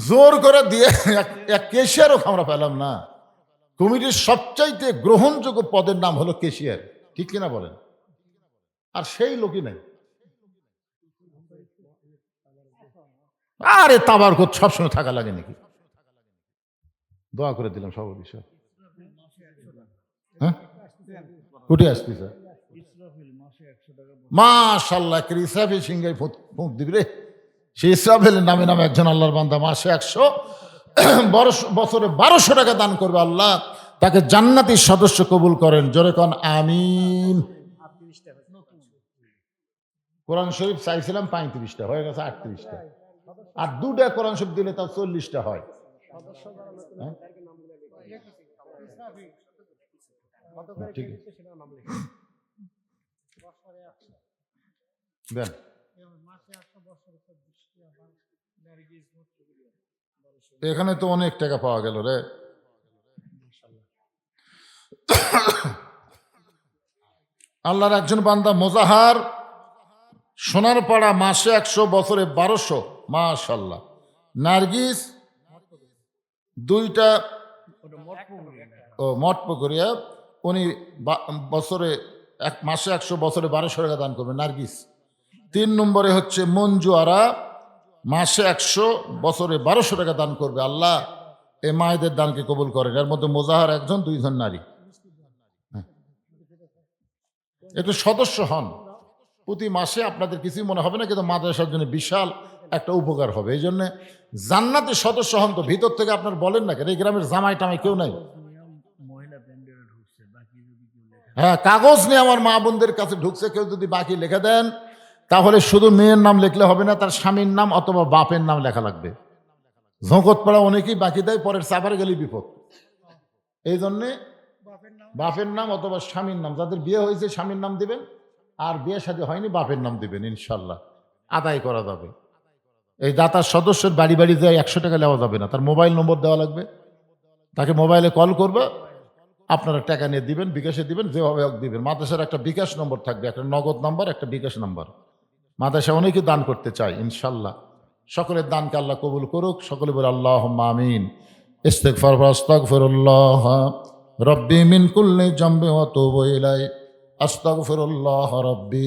জোর করে দিয়ে এক কেশিয়ারও আমরা পেলাম না। কমিটির সবচাইতে গ্রহণযোগ্য পদের নাম হলো কেশিয়ার, ঠিক কিনা বলেন? আর সেই লোকই নাই। আরে তাবারকত সবসময় থাকা লাগে নাকি? দোয়া করে দিলাম সব বিষয়। হ্যাঁ, কুটে আসতেছে। মাশাল্লাহ ইসরাফিল সিংহাই ফুঁক দিবি রে। সে ইসরাফিলের নামে নামে একজন আল্লাহর বান্দা মাসে 100 বছরে 1200 টাকা দান করবে। আল্লাহ তাকে জান্নাতের সদস্য কবুল করেন। জোরে কোন আমিন। কোরআন শরীফ চাইছিলাম 35টা, হয়ে গেছে 38টা। আর 2টা কোরআন শরীফ দিলে তাও 40টা হয়। হ্যাঁ? ঠিক আছে। দেন। এখানে তো অনেক টাকা পাওয়া গেল রে। আল্লাহর একজন বান্দা মোজাহার সোনার পাড়া মাসে 100 বছরে 1200। মাশাল্লাহ। নার্গিস 2টা মঠপুকুরিয়া, উনি বছরে মাসে 100 বছরে 1200 টাকা দান করবে নার্গিস। 3 নম্বরে হচ্ছে মঞ্জু আরা মাসে 100 বছরে 1200 টাকা দান করবে। আল্লাহ এই মায়েদের দানকে কবুল করেন। এর মধ্যে মোজাহার একজন, 2 জন নারী। একটু সদস্য হন প্রতি মাসে, আপনাদের কিছুই মনে হবে না, কিন্তু মাদ্রাসার জন্য বিশাল একটা উপকার হবে। এই জন্য জান্নাতে সদস্য হন। তো ভিতর থেকে আপনার বলেন না কেন, এই গ্রামের জামাই টামাই কেউ নাই? হ্যাঁ, কাগজ নিয়ে আমার মা বোনদের কাছে ঢুকছে, কেউ যদি বাকি লিখে দেন তাহলে শুধু মেয়ের নাম লিখলে হবে না, তার স্বামীর নাম অথবা বাপের নাম লেখা লাগবে। ঝোঁকত পড়া অনেকেই বাকি দেয়, পরের চাপার গেলে বিপদ। এই জন্যে বাপের নাম অথবা স্বামীর নাম, যাদের বিয়ে হয়েছে স্বামীর নাম দিবেন, আর বিয়ে শাদী হয়নি বাপের নাম দিবেন, ইনশাল্লাহ আদায় করা যাবে। এই দাতার সদস্যের বাড়ি বাড়ি যায় 100 টাকা নেওয়া যাবে না, তার মোবাইল নম্বর দেওয়া লাগবে। তাকে মোবাইলে কল করবে, আপনারা টাকা নিয়ে দিবেন, বিকাশে দিবেন, যেভাবে হোক দিবেন। মাদ্রাসার একটা বিকাশ নম্বর থাকবে, একটা নগদ নাম্বার, একটা বিকাশ নাম্বার। মাদ্রাসা অনেকে দান করতে চায়, ইনশাল্লাহ সকলের দানকে আল্লাহ কবুল করুক। সকলে বলে আল্লাহুম্মা আমিন। ইস্তিগফার আস্তাগফিরুল্লাহ রব্বি মিন কুল্লি জামবি ওয়া তুবু ইলাইহি। আস্তাগফিরুল্লাহ রব্বি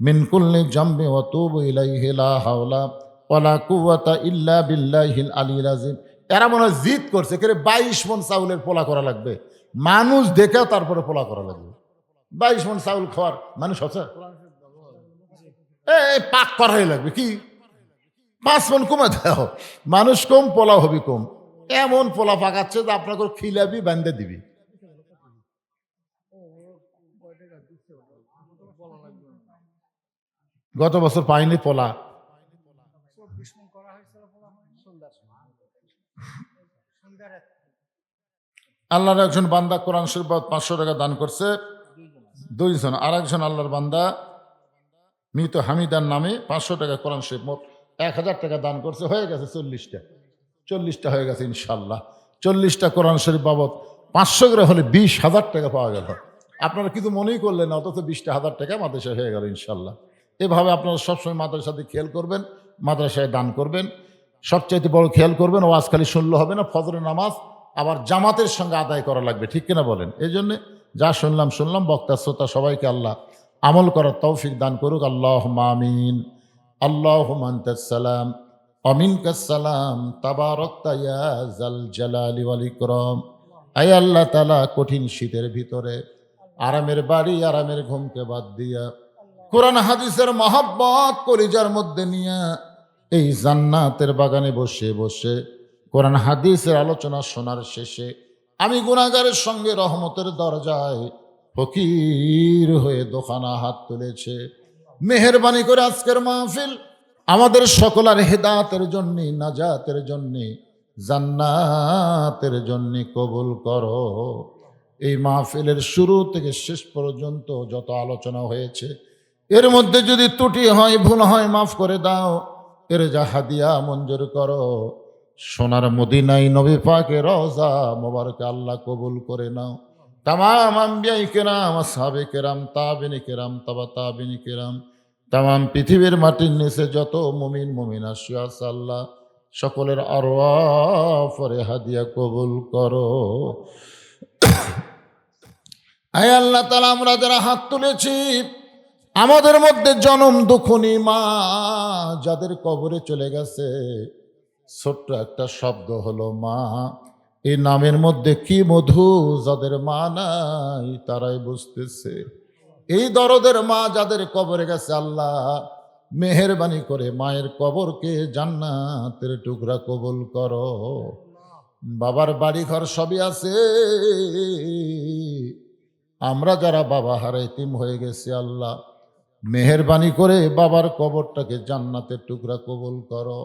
মিন কুল্লি জামবি ওয়া তুবু ইলাইহি। লা হাওলা ওয়ালা কুওয়াতা ইল্লা বিল্লাহিল আলিয়্যিল আযীম। এরা মনে হয় জিদ করছে, কে 22 মণ চাউলের পোলা করা লাগবে। মানুষ দেখে তারপরে পোলা করা লাগবে। 22 মণ চাউল খাওয়ার মানুষ আছে? এই পাক করাই লাগবে কি, 5 মণ কমে দাও, মানুষ কম পোলা হবি কম। এমন পোলা পাকাচ্ছে যে আপনাকে খিলাবি বান্ধে দিবি। গত বছর পাইনি পোলা। আল্লাহর একজন বান্দা কোরআন শরীফ 500 টাকা দান করছে, 2 জন। আর একজন আল্লাহর বান্দা মৃত হামিদার নামে 500 টাকা কোরআন শরীফ, মোট 1000 টাকা দান করছে। হয়ে গেছে 40টা হয়ে গেছে ইনশাল্লাহ। 40টা কোরআন শরীফ বাবদ 500 করে হলে 20,000 টাকা পাওয়া গেল। আপনারা কিন্তু মনেই করলেন না, অথচ 20,000 টাকা মাদ্রাসায় হয়ে গেল ইনশাল্লাহ। এভাবে আপনারা সবসময় মাদ্রাসাতে খেয়াল করবেন, মাদ্রাসায় দান করবেন। সবচাইতে বড় খেয়াল করবেন, ওয়াজ খালি শুনলে হবে না, ফজরের নামাজ আবার জামাতের সঙ্গে আদায় করা লাগবে, ঠিক কিনা বলেন? এই জন্যে যা শুনলাম, বক্তা শ্রোতা সবাইকে আল্লাহ আমল করার তৌফিক দান করুক। আল্লাহুম্মা আমিন। আল্লাহুম্মা আনতাস সালাম ওয়া মিনকাস সালাম তাবারাকতা ইয়া যাল জালালি ওয়াল ইকরাম। আয় আল্লাহ তাআলা, কঠিন শীতের ভিতরে আরামের বাড়ি, আরামের ঘুমকে বাদ দিয়া কোরআন হাদিসের মহব্বত কলিজার মধ্যে নিয়ে এই জান্নাতের বাগানে বসে বসে কোরআন হাদিসের আলোচনা শোনার শেষে আমি গুনাহগারের সঙ্গে রহমতের দরজায় ফকির হয়ে দোকানা হাত তুলেছে। মেহেরবানি করে আজকের মাহফিল আমাদের সকলের হেদায়েতের জন্য, নাজাতের জন্য, জান্নাতের জন্য কবুল করো। এই মাহফিলের শুরু থেকে শেষ পর্যন্ত যত আলোচনা হয়েছে, এর মধ্যে যদি ত্রুটি হয়, ভুল হয়, মাফ করে দাও। এর যা হাদিয়া মঞ্জুর করো। সোনার মদিনায় নবী পাকের রওজা মোবারকে আল্লাহ কবুল করে নাও। তামাম আম্বিয়ায়ে কেরাম, আসহাবে কেরাম, তাবিঈন কেরাম, তাবা তাবিঈন কেরাম, তামাম পৃথিবীর মাটির নিচে যত মুমিন মুমিনা শুয়ে আছে, আল্লাহ সকলের আরওয়াহ পরে হাদিয়া কবুল করো। আয় আল্লাহ তাআলা, আমরা যারা হাত তুলেছি, আমাদের মধ্যে জনম দুঃখনী মা যাদের কবরে চলে গেছে, ছোট্ট একটা শব্দ হলো মা। এই নামের মধ্যে কি মধু, যাদের মা নাই তারাই বুঝতেছে। এই দরদের মা যাদের কবরে গেছে আল্লাহ মেহেরবানি করে মায়ের কবরকে জান্নাতের টুকরা কবুল করো। বাবার বাড়ি ঘর সবই আছে, আমরা যারা বাবা হারা এতিম হয়ে গেছি আল্লাহ মেহেরবানি করে বাবার কবরটাকে জান্নাতের টুকরা কবুল করো।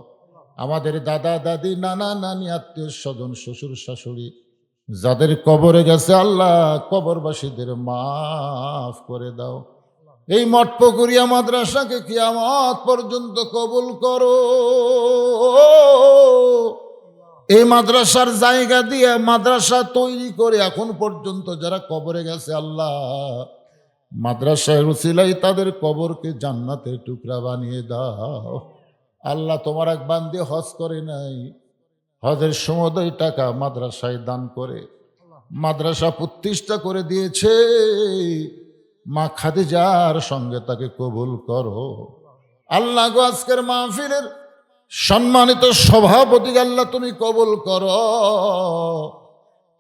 আমাদের দাদা দাদি নানা নানি আত্মীয় স্বজন শ্বশুর শাশুড়ি যাদের কবরে গেছে আল্লাহ কবরবাসীদের মাফ করে দাও। এই মঠপুকুরিয়া মাদ্রাসাকে কিয়ামত পর্যন্ত কবুল করো। এই মাদ্রাসার জায়গা দিয়ে মাদ্রাসা তৈরি করে এখন পর্যন্ত যারা কবরে গেছে আল্লাহ মাদ্রাসার উসিলাই তাদের কবরকে জান্নাতের টুকরা বানিয়ে দাও। আল্লাহ তোমার এক বান্দে হজ করে নাই, হজের সমুদয় টাকা মাদ্রাসায় দান করে মাদ্রাসা প্রতিষ্ঠা করে দিয়েছে। মা খাদিজার সঙ্গে তাকে কবুল করো। আল্লাহ গো আজকের মাহফিলের সম্মানিত সভাপতি আল্লাহ তুমি কবুল করো।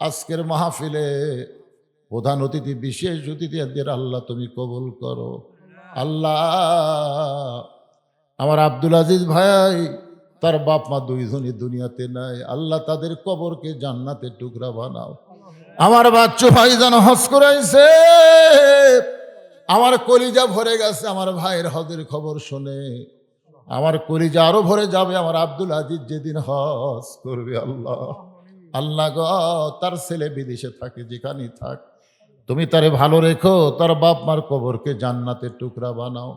আজকের মাহফিলে প্রধান অতিথি বিশেষ অতিথিদের আল্লাহ তুমি কবুল করো। আল্লাহ আমার আব্দুল আজিজ ভাই তার বাপ মা দুইজনই দুনিয়াতে নাই, আল্লাহ তাদের কবরকে জান্নাতের টুকরা বানাও। আমার বাচ্চু ভাই যেন হজ করাইছে, আমার কলিজা ভরে গেছে আমার ভাইয়ের হজের খবর শুনে, আমার কলিজা আরো ভরে যাবে আমার আব্দুল আজিজ যেদিন হজ করবে। আল্লাহ আল্লাহ গো তার ছেলে বিদেশে থাকে, যেখানেই থাক তুমি তারে ভালো রেখো, তার বাপ মার কবরকে জান্নাতের টুকরা বানাও।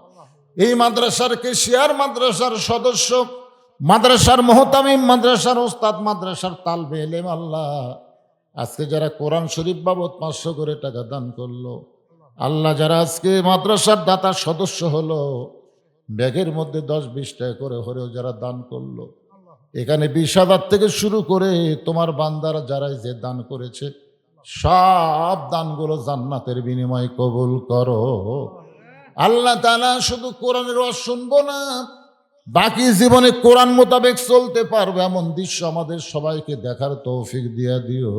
এই মাদ্রাসার কেশিয়ার মাদ্রাসার সদস্য মাদ্রাসার মোহতামিম মাদ্রাসার ওস্তাদ মাদ্রাসার তালবে এলেম আল্লাহ আজকে যারা কোরআন শরীফ বাবদ 500 করে টাকা দান করলো আল্লাহ, যারা আজকে মাদ্রাসার দাতার সদস্য হলো ব্যাগের মধ্যে 10-20 টাকা করে হলেও যারা দান করলো, এখানে 20,000 থেকে শুরু করে তোমার বান্দারা যারাই যে দান করেছে সব দানগুলো জান্নাতের বিনিময়ে কবুল করো। আল্লাহ তাআলা শুধু কোরআনের ওয়াজ শুনবো না, বাকি জীবনে কোরআন মোতাবেক চলতে পারবে এমন দৃশ্য আমাদের সবাইকে দেখার তৌফিক দিয়া দিও।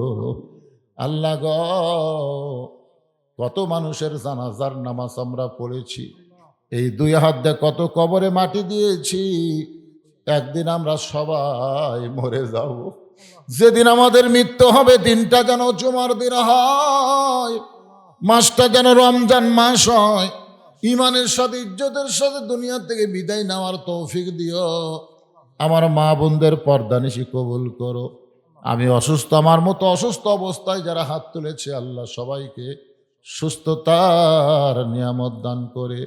আল্লাহ গো কত মানুষের জানাজার নামাজ আমরা পড়েছি, এই 2 হাত দিয়ে কত কবরে মাটি দিয়েছি। একদিন আমরা সবাই মরে যাব, যেদিন আমাদের মৃত্যু হবে দিনটা যেন জুমার দিন হয়, মাসটা যেন রমজান মাস হয়, ইমানের সাথে ইজ্জতের সাথে দুনিয়া থেকে বিদায় নেওয়ার তৌফিক দিও। আমার মা বোনদের পর্দানিশি কবুল করো। আমি অসুস্থ, আমার মতো অসুস্থ অবস্থায় যারা হাত তুলেছে আল্লাহ সবাইকে সুস্থতার নিয়ামত দান করে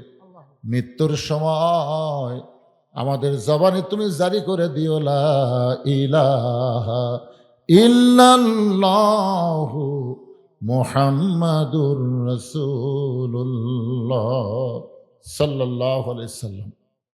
মৃত্যুর সময় আমাদের জবানে তুমি জারি করে দিও লা ইলাহা ইল্লাল্লাহু মুহাম্মাদুর রাসূলুল্লাহ সাল্লাল্লাহু আলাইহি সাল্লাম।